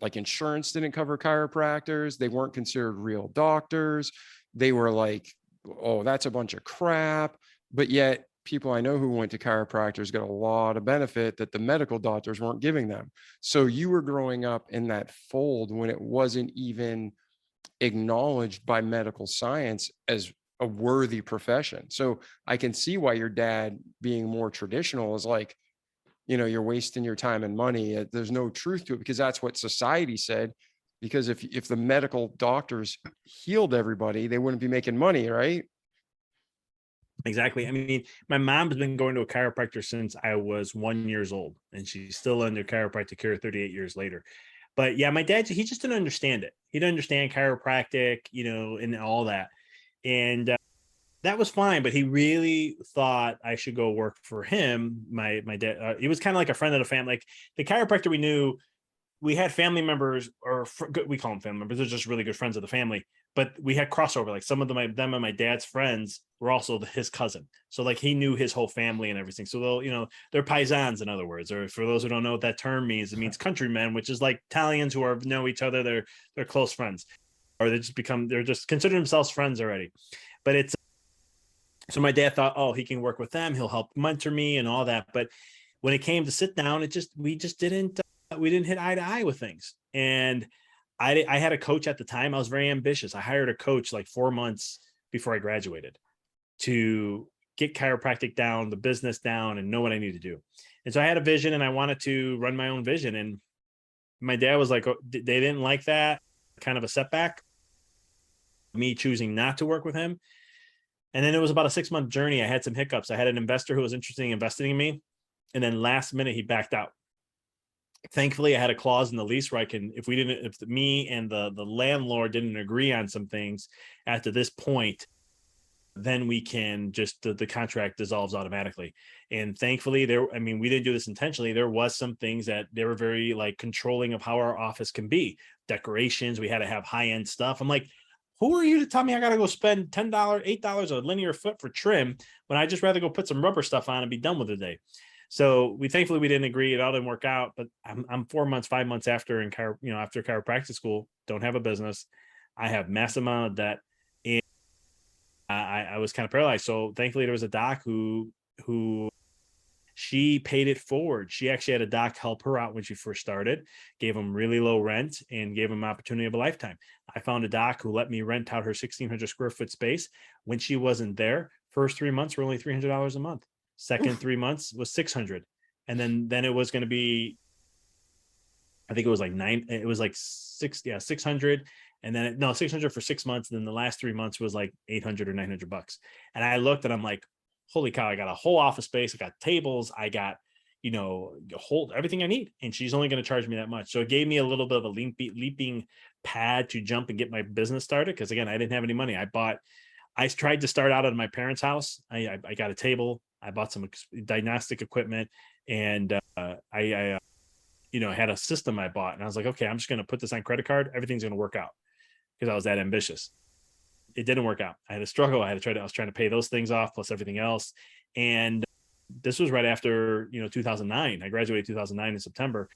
like, insurance didn't cover chiropractors. They weren't considered real doctors. They were like, oh, that's a bunch of crap. But yet people I know who went to chiropractors got a lot of benefit that the medical doctors weren't giving them. So you were growing up in that fold when it wasn't even acknowledged by medical science as a worthy profession. So I can see why your dad, being more traditional, is like, you're wasting your time and money. There's no truth to it, because that's what society said. Because if the medical doctors healed everybody, they wouldn't be making money, right? Exactly. I mean, my mom's been going to a chiropractor since I was 1 year old, and she's still under chiropractic care 38 years later. But yeah, my dad, he just didn't understand it. He didn't understand chiropractic, and all that. And that was fine, but he really thought I should go work for him. My dad, he was kind of like a friend of the family. Like, the chiropractor we knew, we had family members, or we call them family members. They're just really good friends of the family. But we had crossover. Like, some of them and my dad's friends were also his cousin. So like, he knew his whole family and everything. So they're paisans, in other words. Or for those who don't know what that term means, it means countrymen, which is like Italians who know each other. They're close friends, or they're just consider themselves friends already. But it's, so my dad thought, oh, he can work with them. He'll help mentor me and all that. But when it came to sit down, we didn't hit eye to eye with things. And I had a coach at the time. I was very ambitious. I hired a coach like 4 months before I graduated to get chiropractic down, the business down, and know what I need to do. And so I had a vision, and I wanted to run my own vision. And my dad was like, oh, they didn't like that, kind of a setback, me choosing not to work with him. And then it was about a 6-month journey. I had some hiccups. I had an investor who was interested in investing in me, and then last minute he backed out. Thankfully, I had a clause in the lease where if me and the landlord didn't agree on some things after this point, then we can just, the contract dissolves automatically. And thankfully we didn't do this intentionally. There was some things that they were very like controlling of how our office can be. Decorations, we had to have high-end stuff. I'm like, who are you to tell me I got to go spend $10, $8 a linear foot for trim when I just rather go put some rubber stuff on and be done with the day? So thankfully we didn't agree. It all didn't work out, but I'm 4 months, 5 months after after chiropractic school, don't have a business. I have massive amount of debt, and I was kind of paralyzed. So thankfully there was a doc who she paid it forward. She actually had a doc help her out when she first started, gave him really low rent and gave him opportunity of a lifetime. I found a doc who let me rent out her 1,600 square foot space. When she wasn't there, first 3 months were only $300 a month. Second 3 months was 600. And then it was going to be, I think it was like 600. And then 600 for 6 months. And then the last 3 months was like 800 or $900. And I looked and I'm like, holy cow, I got a whole office space. I got tables. I got, everything I need. And she's only going to charge me that much. So it gave me a little bit of a leaping pad to jump and get my business started. Cause again, I didn't have any money. I tried to start out at my parents' house. I got a table. I bought some diagnostic equipment, and I had a system I bought, and I was like, okay, I'm just going to put this on credit card. Everything's going to work out, because I was that ambitious. It didn't work out. I had a struggle. I was trying to pay those things off plus everything else. And this was right after, 2009. I graduated 2009 in September.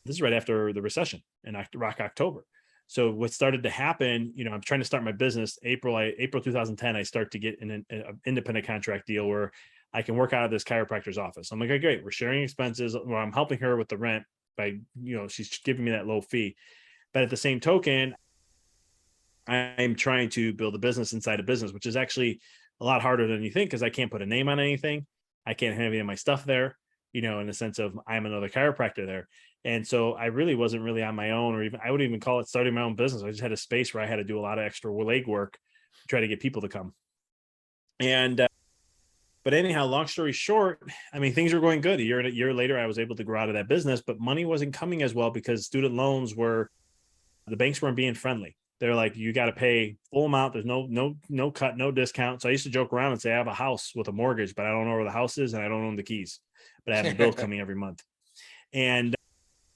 This is right after the recession in October. So what started to happen, I'm trying to start my business. April 2010, I start to get an independent contract deal where I can work out of this chiropractor's office. I'm like, okay, great. We're sharing expenses. Well, I'm helping her with the rent by, she's giving me that low fee. But at the same token, I'm trying to build a business inside a business, which is actually a lot harder than you think, because I can't put a name on anything. I can't have any of my stuff there, in the sense of I'm another chiropractor there. And so I really wasn't really on my own, or even, I wouldn't even call it starting my own business. I just had a space where I had to do a lot of extra leg work to try to get people to come. And, but anyhow, long story short, I mean, things were going good. A year later, I was able to grow out of that business, but money wasn't coming as well because student loans the banks weren't being friendly. They're like, you got to pay full amount. There's no cut, no discount. So I used to joke around and say, I have a house with a mortgage, but I don't know where the house is and I don't own the keys, but I have a bill coming every month. And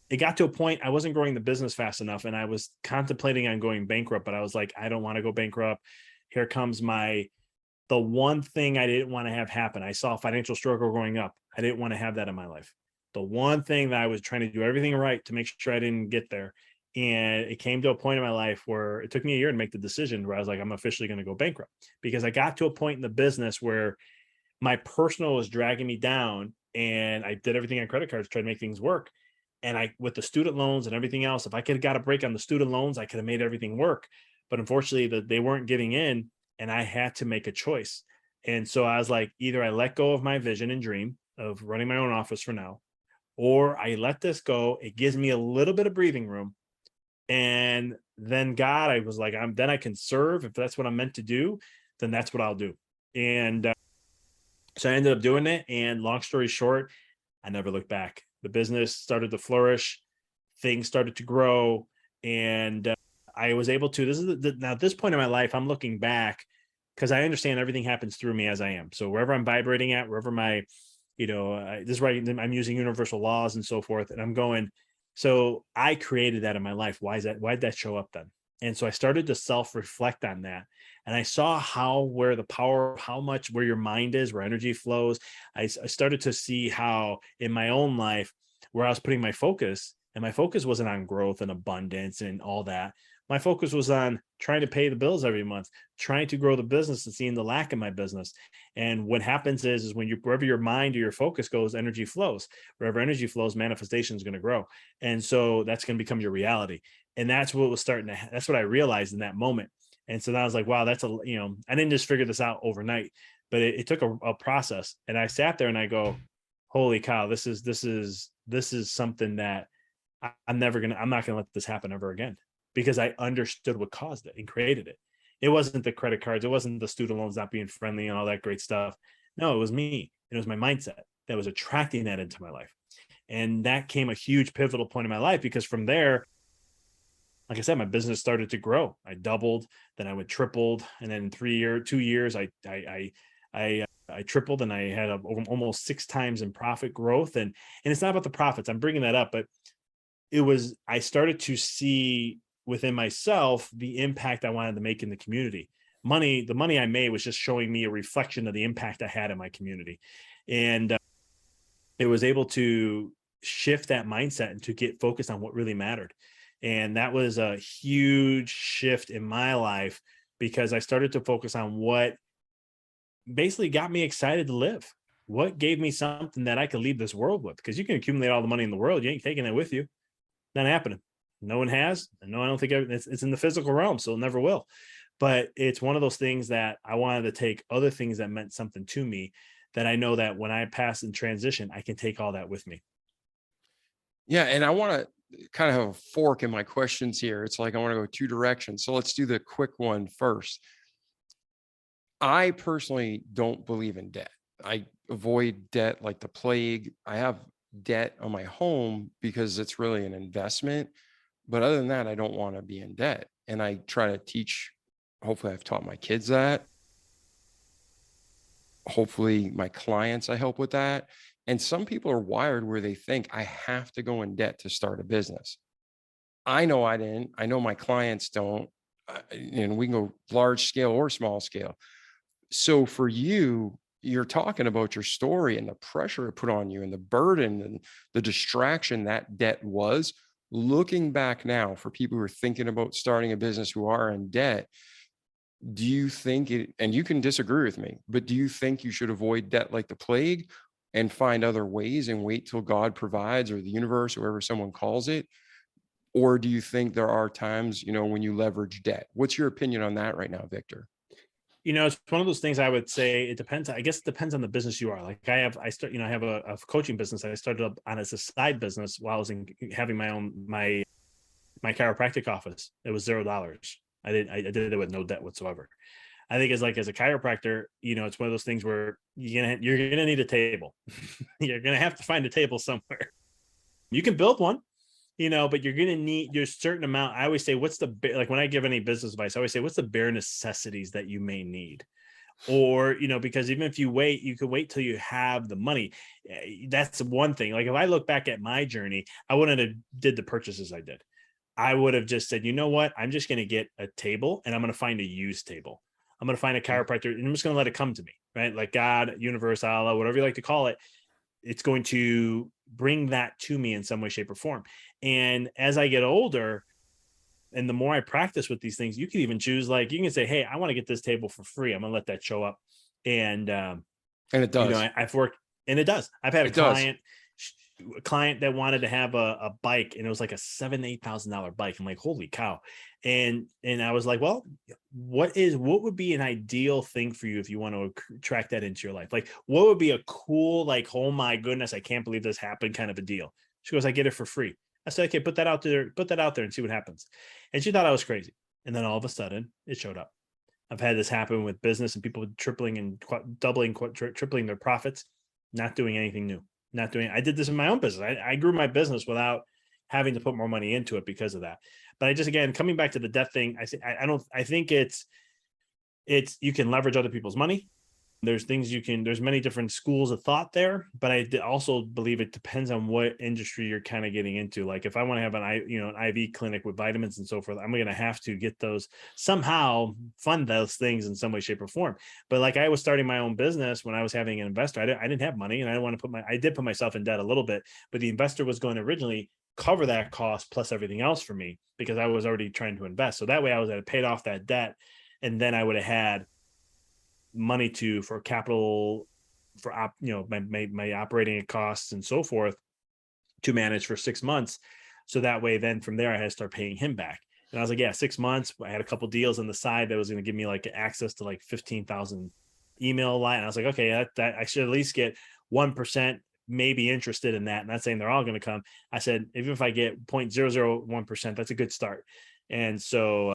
it got to a point I wasn't growing the business fast enough, and I was contemplating on going bankrupt, but I was like, I don't want to go bankrupt. Here comes the one thing I didn't want to have happen. I saw financial struggle growing up. I didn't want to have that in my life. The one thing that I was trying to do everything right to make sure I didn't get there. And it came to a point in my life where it took me a year to make the decision where I was like, I'm officially going to go bankrupt, because I got to a point in the business where my personal was dragging me down, and I did everything on credit cards to try to make things work. And with the student loans and everything else, if I could have got a break on the student loans, I could have made everything work. But unfortunately, they weren't giving in, and I had to make a choice. And so I was like, either I let go of my vision and dream of running my own office for now, or I let this go. It gives me a little bit of breathing room. And then God, I was like, then I can serve. If that's what I'm meant to do, then that's what I'll do. And so I ended up doing it. And long story short, I never looked back. The business started to flourish. Things started to grow. And I was able to, now at this point in my life, I'm looking back because I understand everything happens through me as I am. So wherever I'm vibrating at, wherever my, this is right, I'm using universal laws and so forth. And I'm going, so I created that in my life. Why is that? Why'd that show up then? And so I started to self-reflect on that. And I saw where the power, where your mind is, where energy flows. I started to see how in my own life, where I was putting my focus, and my focus wasn't on growth and abundance and all that. My focus was on trying to pay the bills every month, trying to grow the business and seeing the lack in my business. And what happens is when wherever your mind or your focus goes, energy flows. Wherever energy flows, manifestation is going to grow. And so that's going to become your reality. And that's what was that's what I realized in that moment. And so then I was like, wow, I didn't just figure this out overnight, but it took a process. And I sat there and I go, holy cow, this is something that I'm not going to let this happen ever again, because I understood what caused it and created it. It wasn't the credit cards. It wasn't the student loans not being friendly and all that great stuff. No, it was me. It was my mindset that was attracting that into my life. And that came a huge pivotal point in my life, because from there, like I said, my business started to grow. I doubled, then I would tripled. And then in 2 years, I tripled, and I had almost 6 times in profit growth. And it's not about the profits. I'm bringing that up, but I started to see within myself the impact I wanted to make in the community. The money I made was just showing me a reflection of the impact I had in my community. And it was able to shift that mindset and to get focused on what really mattered. And that was a huge shift in my life, because I started to focus on what basically got me excited to live. What gave me something that I could leave this world with? Because you can accumulate all the money in the world. You ain't taking it with you. Not happening. No one has. And no, I don't think it's in the physical realm, so it never will. But it's one of those things that I wanted to take other things that meant something to me, that I know that when I pass and transition, I can take all that with me. Yeah. And I want to kind of have a fork in my questions here. It's like I want to go 2 directions. So let's do the quick one first. I personally don't believe in debt. I avoid debt like the plague. I have debt on my home because it's really an investment. But other than that, I don't want to be in debt. And I try to teach, hopefully I've taught my kids that. hopefully my clients, I help with that. And some people are wired where they think I have to go in debt to start a business. I know I didn't. I know my clients don't. And we can go large scale or small scale. So for you, you're talking about your story and the pressure it put on you and the burden and the distraction that debt was. Looking back now, for people who are thinking about starting a business who are in debt, do you think it, and you can disagree with me, but do you think you should avoid debt like the plague and find other ways and wait till God provides, or the universe, or whoever someone calls it? Or do you think there are times, when you leverage debt? What's your opinion on that right now, Victor? It's one of those things. I would say it depends. I guess it depends on the business you are. Like I have a coaching business. I started up on as a side business while I was having my chiropractic office. It was $0. I did it with no debt whatsoever. I think as a chiropractor, it's one of those things where you're gonna need a table. You're gonna have to find a table somewhere. You can build one, but you're going to need your certain amount. I always say, like when I give any business advice, I always say, what's the bare necessities that you may need? Or, because even if you could wait till you have the money. That's one thing. Like if I look back at my journey, I wouldn't have did the purchases I did. I would have just said, you know what? I'm just going to get a table and I'm going to find a used table. I'm going to find a chiropractor and I'm just going to let it come to me, right? Like God, universe, Allah, whatever you like to call it. It's going to bring that to me in some way, shape, or form. And as I get older, and the more I practice with these things, you can even choose, like, you can say, hey, I want to get this table for free. I'm going to let that show up. And it does. I've worked, and it does. I've had a client that wanted to have a bike, and it was like a $7,000-8,000 bike. I'm like, holy cow. And I was like, well, what would be an ideal thing for you if you want to attract that into your life? Like, what would be a cool, like, oh my goodness, I can't believe this happened kind of a deal? She goes, I get it for free. I said, okay, put that out there and see what happens. And she thought I was crazy. And then all of a sudden it showed up. I've had this happen with business and people tripling and tripling their profits, not doing anything new. I did this in my own business. I grew my business without having to put more money into it because of that. But I just, again, coming back to the debt thing, I think it's you can leverage other people's money. There's many different schools of thought there, but I also believe it depends on what industry you're kind of getting into. Like if I want to have an IV clinic with vitamins and so forth, I'm going to have to get those, somehow fund those things in some way, shape, or form. But like I was starting my own business when I was having an investor, I didn't have money, and I did put myself in debt a little bit, but the investor was going to originally cover that cost plus everything else for me because I was already trying to invest. So that way I was paid off that debt, and then I would have had money for capital, for my operating costs and so forth to manage for 6 months. So that way, then from there, I had to start paying him back. And I was like, yeah, 6 months. I had a couple deals on the side that was going to give me like access to like 15,000 email line. And I was like, okay, that I should at least get 1%, maybe interested in that. Not saying they're all going to come. I said, even if I get 0.001%, that's a good start. And so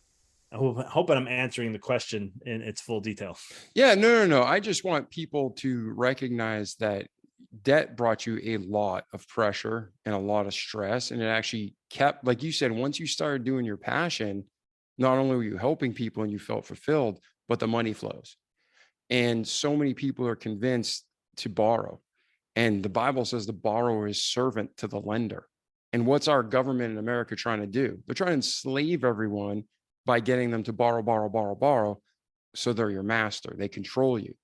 I hope I'm answering the question in its full detail. Yeah, no. I just want people to recognize that debt brought you a lot of pressure and a lot of stress. And it actually kept, like you said, once you started doing your passion, not only were you helping people and you felt fulfilled, but the money flows. And so many people are convinced to borrow. And the Bible says the borrower is servant to the lender. And what's our government in America trying to do? They're trying to enslave everyone by getting them to borrow. So they're your master. They control you.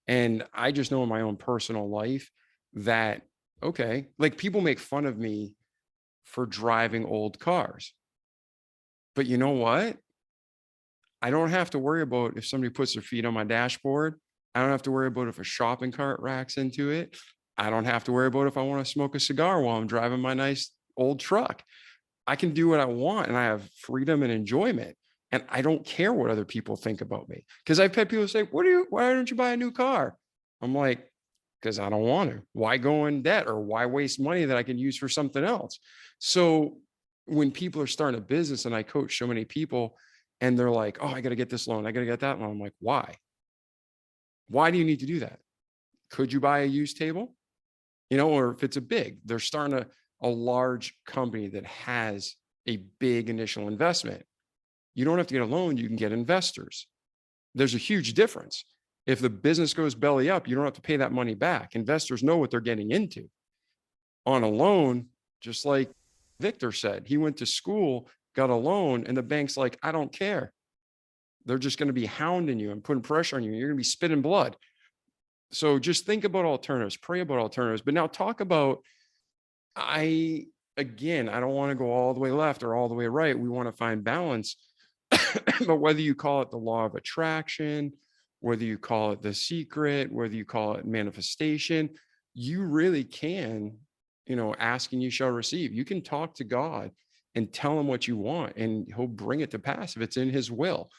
And I just know in my own personal life that, okay, like people make fun of me for driving old cars. But you know what? I don't have to worry about if somebody puts their feet on my dashboard. I don't have to worry about if a shopping cart racks into it. I don't have to worry about if I want to smoke a cigar while I'm driving my nice old truck. I can do what I want and I have freedom and enjoyment. And I don't care what other people think about me. Because I've had people say, why don't you buy a new car? I'm like, because I don't want to. Why go in debt, or why waste money that I can use for something else? So when people are starting a business, and I coach so many people and they're like, oh, I got to get this loan, I got to get that loan. I'm like, why? Why do you need to do that? Could you buy a used table? Or if it's they're starting a large company that has a big initial investment. You don't have to get a loan. You can get investors. There's a huge difference. If the business goes belly up, you don't have to pay that money back. Investors know what they're getting into. On a loan, just like Victor said, he went to school, got a loan, and the bank's like, I don't care. They're just going to be hounding you and putting pressure on you. You're going to be spitting blood. So just think about alternatives, pray about alternatives. But now talk about, I don't want to go all the way left or all the way right. We want to find balance. But whether you call it the law of attraction, whether you call it the secret, whether you call it manifestation, you really can, ask and you shall receive. You can talk to God and tell him what you want, and he'll bring it to pass if it's in his will.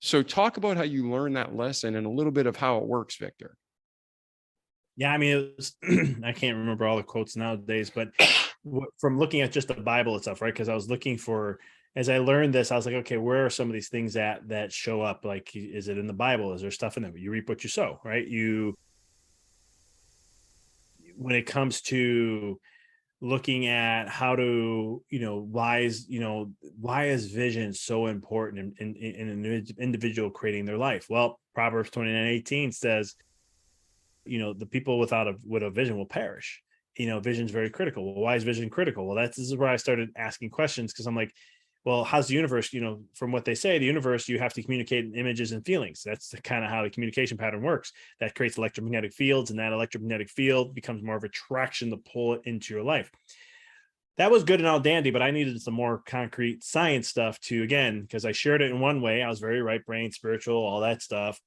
So talk about how you learned that lesson and a little bit of how it works, Victor. Yeah, I mean, it was, I can't remember all the quotes nowadays, but from looking at just the Bible itself, right? Because I was looking for, as I learned this, I was like, okay, where are some of these things that show up? Like, is it in the Bible? Is there stuff in there? You reap what you sow, right? When it comes to looking at how to, why is vision so important in an individual creating their life? Well, Proverbs 29:18 says, the people without a vision will perish. Vision's very critical. Well, why is vision critical? Well, this is where I started asking questions, because I'm like, well, how's the universe? From what they say, the universe, you have to communicate in images and feelings. That's kind of how the communication pattern works. That creates electromagnetic fields, and that electromagnetic field becomes more of attraction to pull it into your life. That was good and all dandy, but I needed some more concrete science stuff too, again, because I shared it in one way. I was very right brain, spiritual, all that stuff.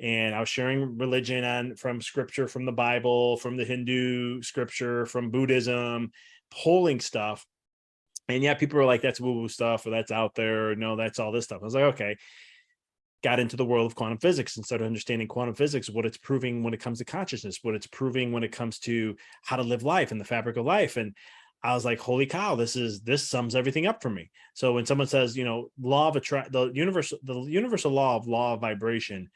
And I was sharing religion from scripture, from the Bible, from the Hindu scripture, from Buddhism, pulling stuff. And yeah, people were like, that's woo-woo stuff, or that's out there. No, that's all this stuff. I was like, okay. Got into the world of quantum physics and started understanding quantum physics, what it's proving when it comes to consciousness, what it's proving when it comes to how to live life and the fabric of life. And I was like, holy cow, this sums everything up for me. So when someone says, law of the universal law of vibration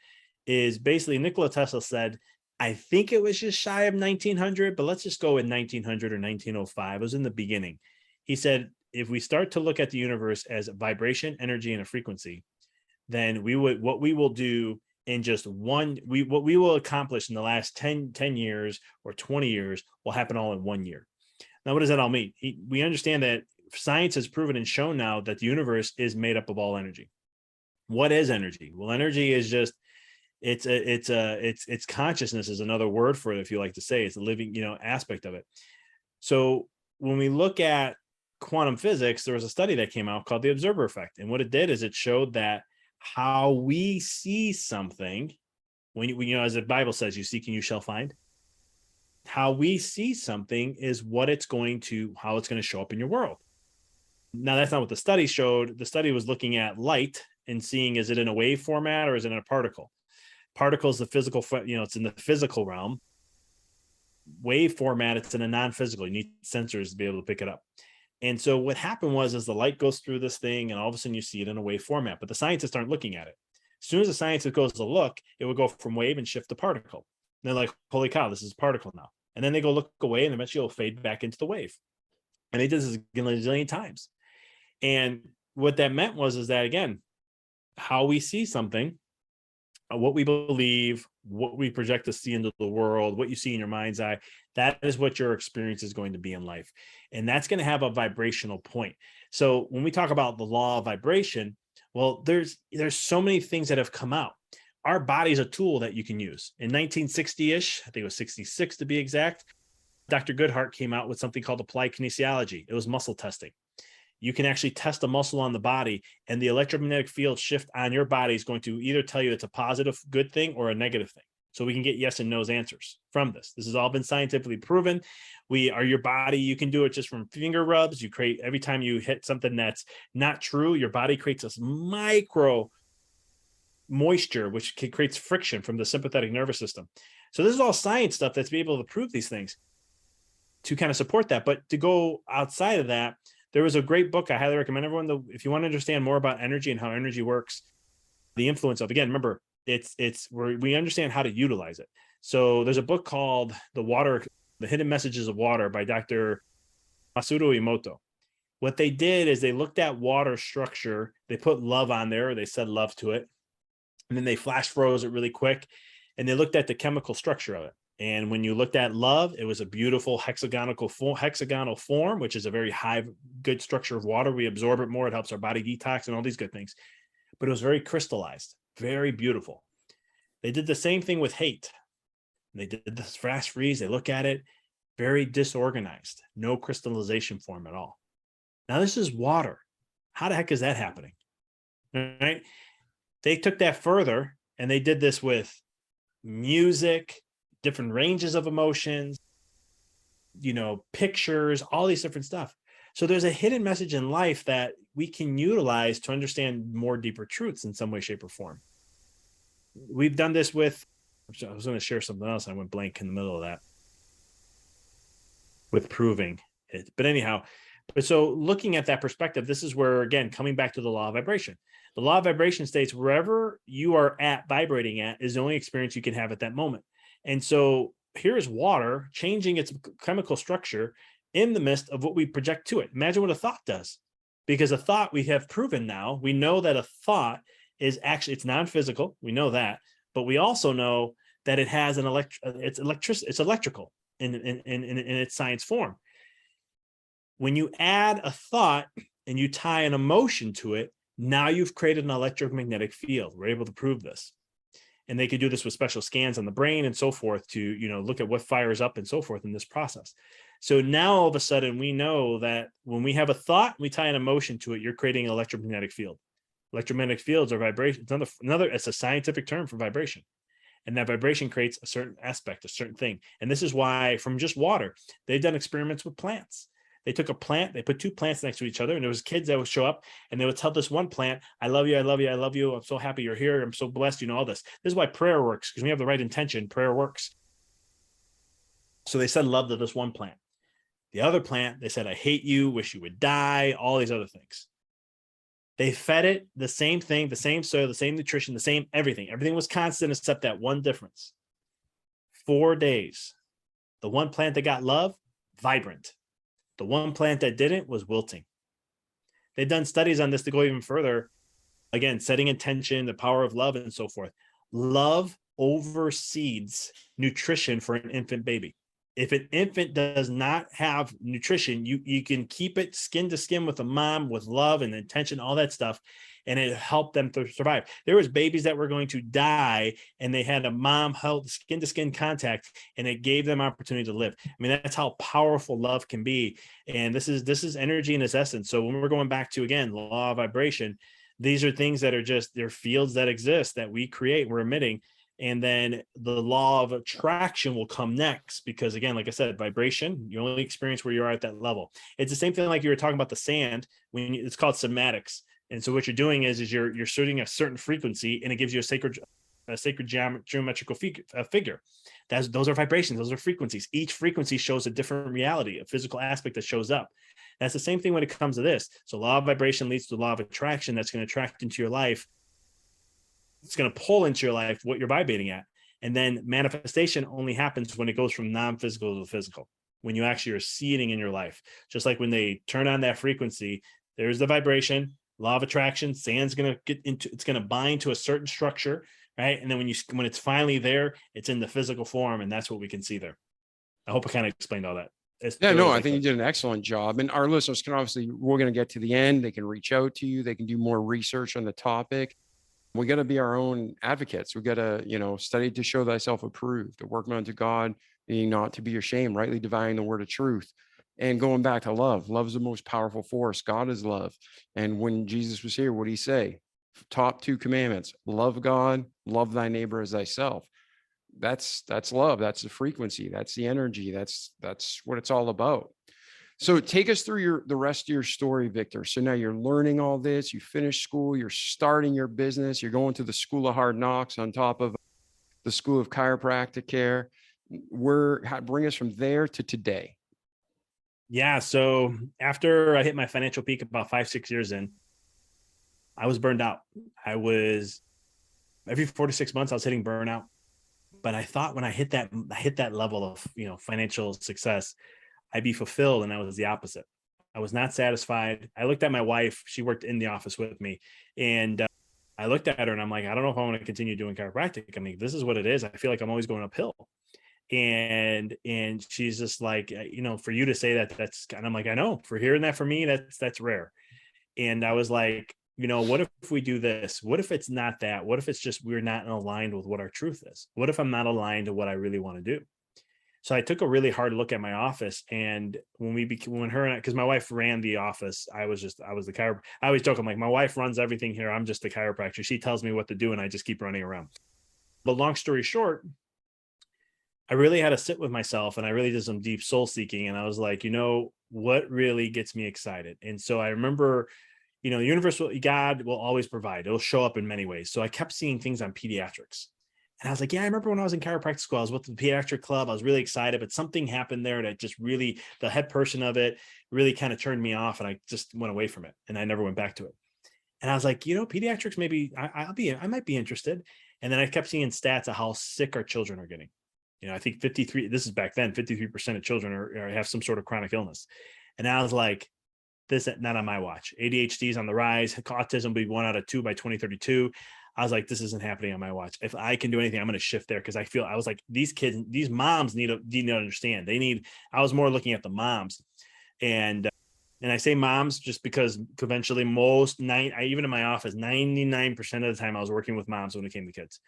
is basically, Nikola Tesla said, I think it was just shy of 1900, but let's just go in 1900 or 1905. It was in the beginning. He said, if we start to look at the universe as a vibration, energy, and a frequency, then what we will do in just what we will accomplish in the last 10 years or 20 years will happen all in 1 year. Now, what does that all mean? We understand that science has proven and shown now that the universe is made up of all energy. What is energy? Well, energy is just, it's consciousness is another word for it, if you like to say. It's a living, aspect of it. So when we look at quantum physics, there was a study that came out called the observer effect. And what it did is it showed that how we see something, when as the Bible says, you seek and you shall find. How we see something is how it's going to show up in your world. Now, that's not what the study showed. The study was looking at light and seeing, is it in a wave format or is it in a particle? Particle is the physical, it's in the physical realm. Wave format, it's in a non-physical. You need sensors to be able to pick it up. And so what happened was, as the light goes through this thing, and all of a sudden you see it in a wave format, but the scientists aren't looking at it. As soon as the scientist goes to look, it would go from wave and shift to particle. And they're like, holy cow, this is a particle now. And then they go look away, and eventually it'll fade back into the wave. And they did this a gazillion times. And what that meant is that, again, how we see something, what we believe, what we project to see into the world, what you see in your mind's eye, that is what your experience is going to be in life. And that's going to have a vibrational point. So when we talk about the law of vibration, well, there's so many things that have come out. Our body is a tool that you can use. In 1960-ish, I think it was 66 to be exact, Dr. Goodhart came out with something called applied kinesiology. It was muscle testing. You can actually test a muscle on the body, and the electromagnetic field shift on your body is going to either tell you it's a positive, good thing or a negative thing. So we can get yes and no's answers from this. This has all been scientifically proven. Your body, you can do it just from finger rubs. You create, every time you hit something that's not true, your body creates this micro moisture, which creates friction from the sympathetic nervous system. So this is all science stuff that's be able to prove these things to kind of support that. But to go outside of that, there was a great book I highly recommend everyone, if you want to understand more about energy and how energy works, the influence of, again, remember, it's where we understand how to utilize it. So there's a book called The Hidden Messages of Water by Dr. Masaru Emoto. What they did is they looked at water structure. They put love on there, or they said love to it. And then they flash froze it really quick. and they looked at the chemical structure of it. And when you looked at love, it was a beautiful hexagonal form, which is a very high, good structure of water. We absorb it more. It helps our body detox and all these good things. But it was very crystallized, very beautiful. They did the same thing with hate. They did this fast freeze. They look at it, very disorganized, no crystallization form at all. Now, this is water. How the heck is that happening? All right. They took that further and they did this with music, different ranges of emotions, pictures, all these different stuff. So there's a hidden message in life that we can utilize to understand more deeper truths in some way, shape, or form. We've done this with, I was going to share something else. I went blank in the middle of that with proving it. But anyhow, so looking at that perspective, this is where, again, coming back to the law of vibration. The law of vibration states wherever you are at vibrating at is the only experience you can have at that moment. And so here is water changing its chemical structure in the midst of what we project to it. Imagine what a thought does, because a thought, we have proven now, we know that a thought is actually, it's non-physical. We know that, but we also know that it has it's electrical in its science form. When you add a thought and you tie an emotion to it, now you've created an electromagnetic field. We're able to prove this. And they could do this with special scans on the brain and so forth to, look at what fires up and so forth in this process. So now all of a sudden we know that when we have a thought, we tie an emotion to it, you're creating an electromagnetic field. Electromagnetic fields are vibration. It's a scientific term for vibration. And that vibration creates a certain aspect, a certain thing. And this is why from just water, they've done experiments with plants. They took a plant, they put two plants next to each other, and there was kids that would show up and they would tell this one plant, I love you, I love you, I love you. I'm so happy you're here. I'm so blessed, all this. This is why prayer works, because when you have the right intention, prayer works. So they said love to this one plant. The other plant, they said, I hate you, wish you would die, all these other things. They fed it the same thing, the same soil, the same nutrition, the same everything. Everything was constant except that one difference. 4 days. The one plant that got love, vibrant. The one plant that didn't was wilting. They've done studies on this to go even further. Again, setting intention, the power of love, and so forth. Love overseeds nutrition for an infant baby. If an infant does not have nutrition, you can keep it skin to skin with a mom, with love and intention, all that stuff, and it helped them to survive. There was babies that were going to die, and they had a mom held skin to skin contact, and it gave them opportunity to live. I mean, that's how powerful love can be. And this is energy in its essence. So when we're going back to, again, law of vibration, these are things that are just, they're fields that exist that we create, we're emitting. And then the law of attraction will come next, because again, like I said, vibration, you only experience where you are at that level. It's the same thing like you were talking about the sand, it's called somatics. And so what you're doing is you're shooting a certain frequency, and it gives you a sacred geometrical figure. Those are vibrations. Those are frequencies. Each frequency shows a different reality, a physical aspect that shows up. That's the same thing when it comes to this. So law of vibration leads to the law of attraction. That's going to attract into your life. It's going to pull into your life what you're vibrating at. And then manifestation only happens when it goes from non-physical to physical, when you actually are seeing in your life. Just like when they turn on that frequency, there's the vibration, law of attraction, sand's going to it's going to bind to a certain structure, right? And then when it's finally there, it's in the physical form, and that's what we can see there. I hope I kind of explained all that. I think you did an excellent job. And our listeners can obviously, we're going to get to the end. They can reach out to you. They can do more research on the topic. We got to be our own advocates. We got to, study to show thyself approved, the workman unto God, being not to be ashamed, rightly dividing the word of truth. And going back to love, love is the most powerful force. God is love. And when Jesus was here, what did he say? Top 2 commandments: love God, love thy neighbor as thyself. That's love. That's the frequency. That's the energy. That's what it's all about. So take us through the rest of your story, Victor. So now you're learning all this, you finished school, you're starting your business, you're going to the School of Hard Knocks on top of the School of Chiropractic Care. Bring us from there to today. Yeah. So after I hit my financial peak about 5-6 years in, I was burned out. Every 4 to 6 months, I was hitting burnout. But I thought when I hit that level of, financial success, I'd be fulfilled. And I was the opposite. I was not satisfied. I looked at my wife. She worked in the office with me, and I looked at her and I'm like, I don't know if I want to continue doing chiropractic. I mean, this is what it is. I feel like I'm always going uphill. And she's just like, for you to say that, that's kind of, I'm like, I know, for hearing that, for me, that's rare. And I was like, what if we do this? What if it's not that? What if it's just, we're not aligned with what our truth is? What if I'm not aligned to what I really want to do? So I took a really hard look at my office, and when her and I, because my wife ran the office, I was the chiropractor. I always joke, I'm like, my wife runs everything here. I'm just the chiropractor. She tells me what to do, and I just keep running around. But long story short, I really had to sit with myself, and I really did some deep soul seeking. And I was like, what really gets me excited? And so I remember, universal God will always provide. It'll show up in many ways. So I kept seeing things on pediatrics. And I was like, yeah, I remember when I was in chiropractic school, I was with the pediatric club. I was really excited, but something happened there that just really, the head person of it really kind of turned me off, and I just went away from it, and I never went back to it. And I was like, pediatrics, maybe I might be interested. And then I kept seeing stats of how sick our children are getting. I think 53, this is back then, 53% of children have some sort of chronic illness. And I was like, this, not on my watch. ADHD is on the rise. Autism will be 1 out of 2 by 2032. I was like, this isn't happening on my watch. If I can do anything, I'm going to shift there, because I was like, these kids, these moms need to understand. I was more looking at the moms, and I say moms just because eventually even in my office, 99% of the time I was working with moms when it came to kids.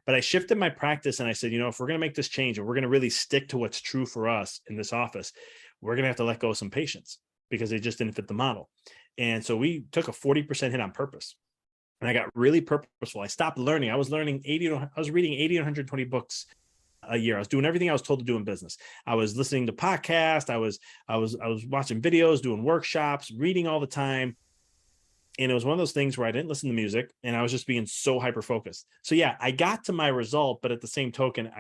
But I shifted my practice, and I said, if we're going to make this change and we're going to really stick to what's true for us in this office, we're going to have to let go of some patients because they just didn't fit the model. And so we took a 40% hit on purpose. And I got really purposeful. I stopped learning. I was reading 80 to 120 books a year. I was doing everything I was told to do in business. I was listening to podcasts. I was watching videos, doing workshops, reading all the time. And it was one of those things where I didn't listen to music, and I was just being so hyper-focused. So yeah, I got to my result, but at the same token,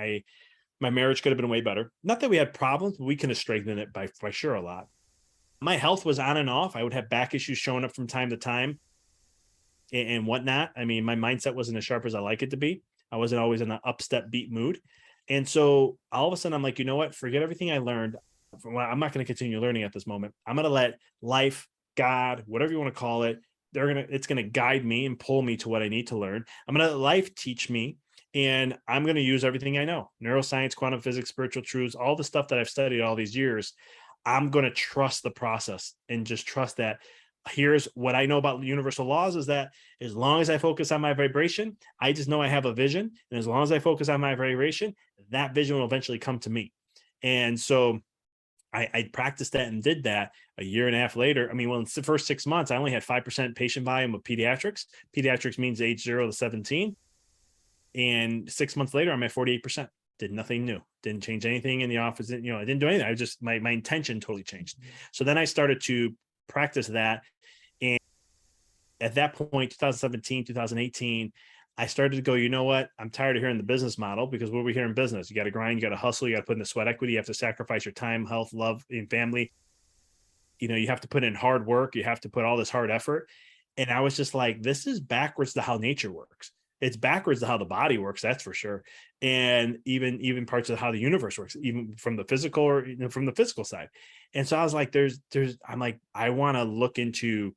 my marriage could have been way better. Not that we had problems, but we could have strengthened it by sure a lot. My health was on and off. I would have back issues showing up from time to time and whatnot. I mean, my mindset wasn't as sharp as I like it to be. I wasn't always in an upstep beat mood. And so all of a sudden I'm like, you know what? Forget everything I learned. I'm not going to continue learning at this moment. I'm going to let life, God, whatever you want to call it, it's going to guide me and pull me to what I need to learn. I'm going to let life teach me, and I'm going to use everything I know. Neuroscience, quantum physics, spiritual truths, all the stuff that I've studied all these years. I'm going to trust the process and just trust that. Here's what I know about universal laws, is that as long as I focus on my vibration, I just know I have a vision. And as long as I focus on my vibration, that vision will eventually come to me. And so I practiced that and did that. A year and a half later, in the first 6 months, I only had 5% patient volume of pediatrics. Pediatrics means age 0 to 17. And 6 months later, I'm at 48%. Did nothing new. Didn't change anything in the office. I didn't do anything. I just, my intention totally changed. So then I started to practice that. And at that point, 2017, 2018, I started to go, you know what? I'm tired of hearing the business model, because what we hear in business, you got to grind, you got to hustle, you got to put in the sweat equity, you have to sacrifice your time, health, love, and family. You have to put in hard work. You have to put all this hard effort. And I was just like, this is backwards to how nature works. It's backwards to how the body works. That's for sure. And even parts of how the universe works, even from the physical or from the physical side. And so I was like, I'm like, I want to look into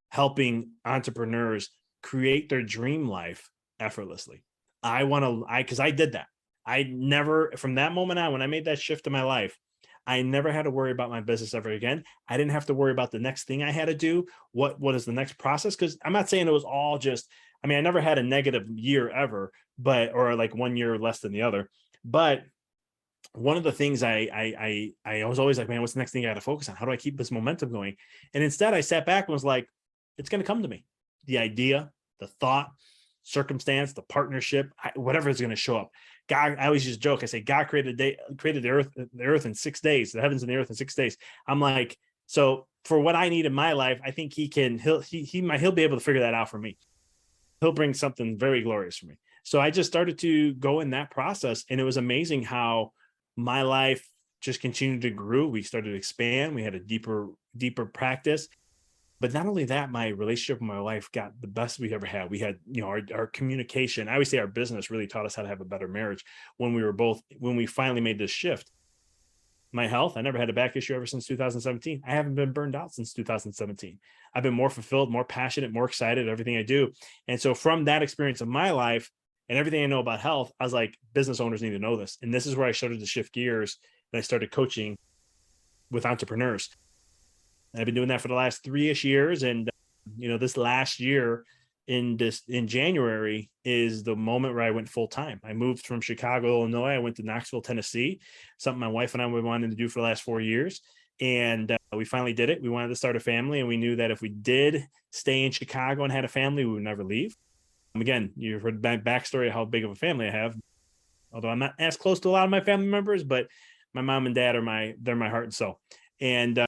helping entrepreneurs create their dream life effortlessly. Because I did that. I never, from that moment on, when I made that shift in my life, I never had to worry about my business ever again. I didn't have to worry about the next thing I had to do. What is the next process? Because I'm not saying it was all just, I never had a negative year ever, or like 1 year less than the other. But one of the things I was always like, man, what's the next thing I got to focus on? How do I keep this momentum going? And instead I sat back and was like, it's going to come to me. The idea, the thought, circumstance, the partnership, whatever is going to show up. God, I always just joke. I say, God created the earth in 6 days, the heavens and the earth in 6 days. I'm like, so for what I need in my life, I think he'll be able to figure that out for me. He'll bring something very glorious for me. So I just started to go in that process, and it was amazing how my life just continued to grow. We started to expand. We had a deeper practice. But not only that, my relationship with my wife got the best we ever had. We had, our communication. I always say our business really taught us how to have a better marriage when we finally made this shift. my health. I never had a back issue ever since 2017. I haven't been burned out since 2017. I've been more fulfilled, more passionate, more excited at everything I do. And so from that experience of my life and everything I know about health, I was like, business owners need to know this. And this is where I started to shift gears, and I started coaching with entrepreneurs. I've been doing that for the last 3-ish years. And, this last year in January is the moment where I went full time. I moved from Chicago, Illinois. I went to Knoxville, Tennessee, something my wife and I were wanting to do for the last 4 years. And we finally did it. We wanted to start a family. And we knew that if we did stay in Chicago and had a family, we would never leave. Again, you've heard my backstory of how big of a family I have, although I'm not as close to a lot of my family members, but my mom and dad they're my heart and soul. And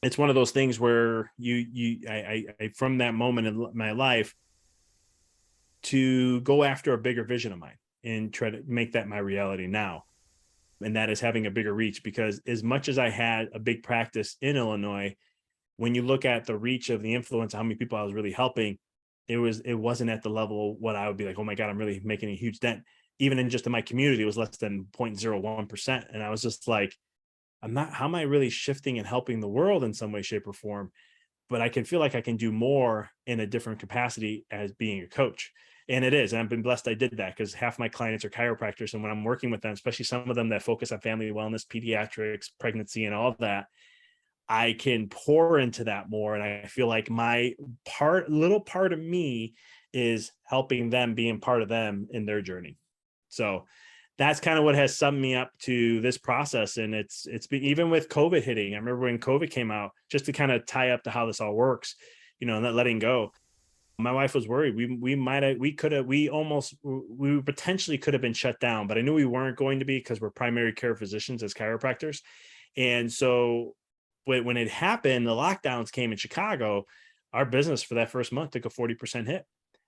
it's one of those things where I from that moment in my life to go after a bigger vision of mine and try to make that my reality now. And that is having a bigger reach, because as much as I had a big practice in Illinois, when you look at the reach of the influence, how many people I was really helping, it wasn't at the level what I would be like, oh my God, I'm really making a huge dent. Even in just in my community, it was less than 0.01%. And I was just like, how am I really shifting and helping the world in some way, shape, or form? But I can feel like I can do more in a different capacity as being a coach. And it is. And I've been blessed I did that, because half my clients are chiropractors. And when I'm working with them, especially some of them that focus on family wellness, pediatrics, pregnancy, and all of that, I can pour into that more. And I feel like my little part of me is helping them, being part of them in their journey. So that's kind of what has summed me up to this process. And it's been, even with COVID hitting, I remember when COVID came out, just to kind of tie up to how this all works, not letting go. My wife was worried. We potentially could have been shut down, but I knew we weren't going to be, because we're primary care physicians as chiropractors. And so when it happened, the lockdowns came in Chicago, our business for that first month took a 40% hit.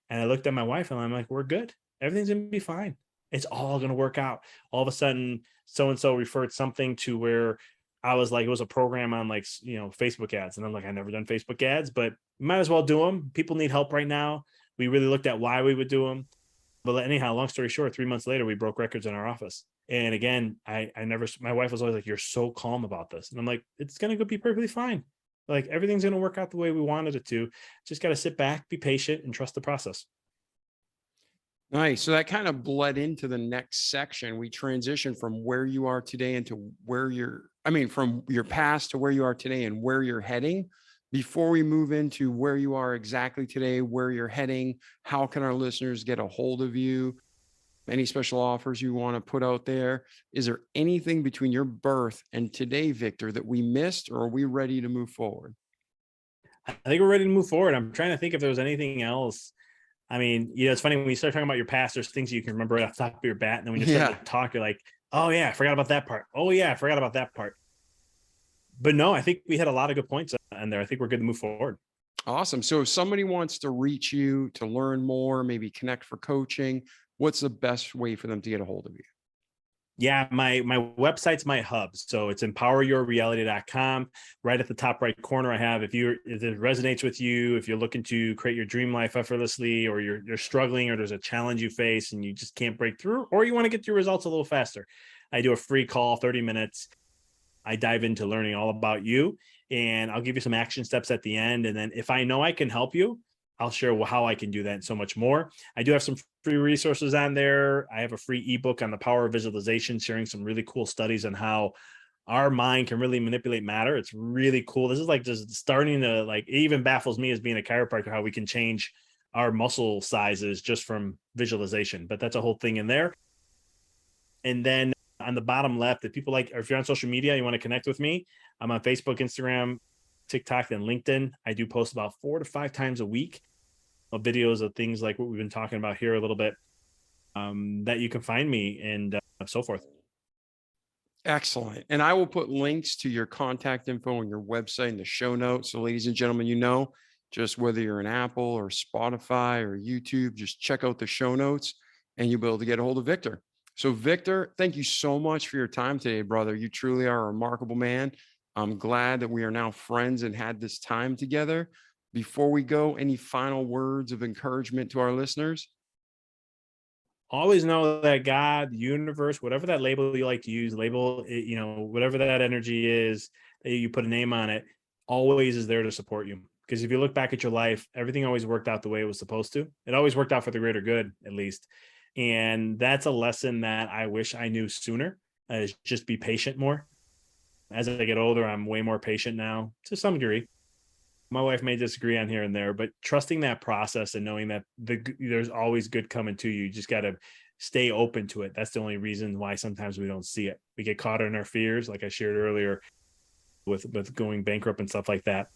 And I looked at my wife and I'm like, we're good. Everything's going to be fine. It's all going to work out. All of a sudden, so-and-so referred something to where I was like, it was a program on Facebook ads. And I'm like, I've never done Facebook ads, but might as well do them. People need help right now. We really looked at why we would do them. But anyhow, long story short, 3 months later, we broke records in our office. And again, my wife was always like, you're so calm about this. And I'm like, it's going to be perfectly fine. Like, everything's going to work out the way we wanted it to. Just got to sit back, be patient, and trust the process. Nice. So that kind of bled into the next section. We transitioned from where you are today into from your past to where you are today and where you're heading. Before we move into where you are exactly today, where you're heading, how can our listeners get a hold of you? Any special offers you want to put out there? Is there anything between your birth and today, Victor, that we missed, or are we ready to move forward? I think we're ready to move forward. I'm trying to think if there was anything else. I mean, it's funny when you start talking about your past, there's things you can remember right off the top of your bat. And then when you start to talk, you're like, oh yeah, I forgot about that part. Oh yeah, I forgot about that part. But no, I think we had a lot of good points in there. I think we're good to move forward. Awesome. So if somebody wants to reach you to learn more, maybe connect for coaching, what's the best way for them to get a hold of you? Yeah, my website's my hub. So it's empoweryourreality.com. Right at the top right corner, I have, if it resonates with you, if you're looking to create your dream life effortlessly, or you're struggling, or there's a challenge you face and you just can't break through, or you want to get your results a little faster, I do a free call, 30 minutes. I dive into learning all about you, and I'll give you some action steps at the end. And then if I know I can help you, I'll share how I can do that and so much more. I do have some free resources on there. I have a free ebook on the power of visualization, sharing some really cool studies on how our mind can really manipulate matter. It's really cool. This is like just starting to, it even baffles me as being a chiropractor, how we can change our muscle sizes just from visualization, but that's a whole thing in there. And then on the bottom left, if you're on social media, you want to connect with me, I'm on Facebook, Instagram, TikTok, and LinkedIn. I do post about 4 to 5 times a week of videos of things like what we've been talking about here a little bit, that you can find me, and so forth. Excellent. And I will put links to your contact info on your website in the show notes. So ladies and gentlemen, just whether you're an Apple or Spotify or YouTube, just check out the show notes and you'll be able to get a hold of Victor. So Victor, thank you so much for your time today, brother. You truly are a remarkable man. I'm glad that we are now friends and had this time together. Before we go, any final words of encouragement to our listeners? always know that God, the universe, whatever that label you like to use, label it, whatever that energy is that you put a name on it, always is there to support you. Because if you look back at your life, everything always worked out the way it was supposed to. It always worked out for the greater good, at least. And that's a lesson that I wish I knew sooner, is just be patient more. As I get older, I'm way more patient now to some degree. My wife may disagree on here and there, but trusting that process and knowing that there's always good coming to you. You just got to stay open to it. That's the only reason why sometimes we don't see it. We get caught in our fears, like I shared earlier, with going bankrupt and stuff like that.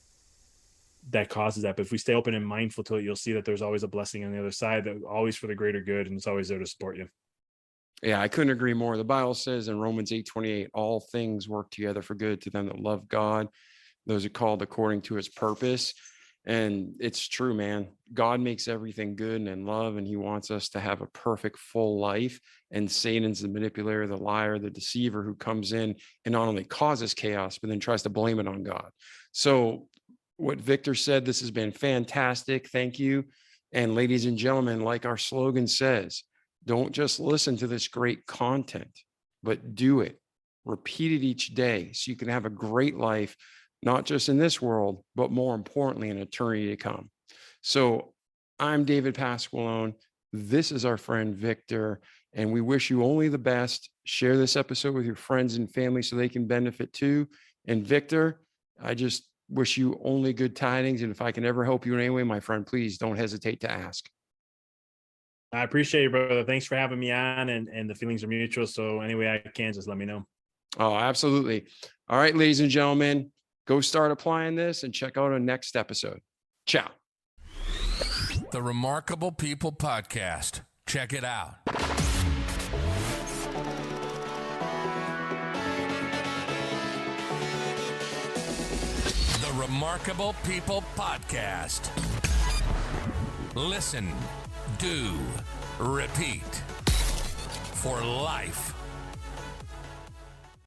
That causes that. But if we stay open and mindful to it, you'll see that there's always a blessing on the other side, that always for the greater good, and it's always there to support you. Yeah, I couldn't agree more. The Bible says in Romans 8:28, all things work together for good to them that love God, those are called according to his purpose. And it's true, man. God makes everything good and in love, and he wants us to have a perfect, full life. And Satan's the manipulator, the liar, the deceiver who comes in and not only causes chaos, but then tries to blame it on God. So what Victor said, this has been fantastic. Thank you. And ladies and gentlemen, like our slogan says, don't just listen to this great content, but do it. Repeat it each day so you can have a great life, not just in this world, but more importantly, in eternity to come. So I'm David Pasqualone. This is our friend Victor, and we wish you only the best. Share this episode with your friends and family so they can benefit too. And Victor, I just wish you only good tidings. And if I can ever help you in any way, my friend, please don't hesitate to ask. I appreciate it, brother. Thanks for having me on, and the feelings are mutual. So any way I can, just let me know. Oh, absolutely. All right, ladies and gentlemen, go start applying this and check out our next episode. Ciao. The Remarkable People Podcast. Check it out. The Remarkable People Podcast. Listen, do, repeat for life.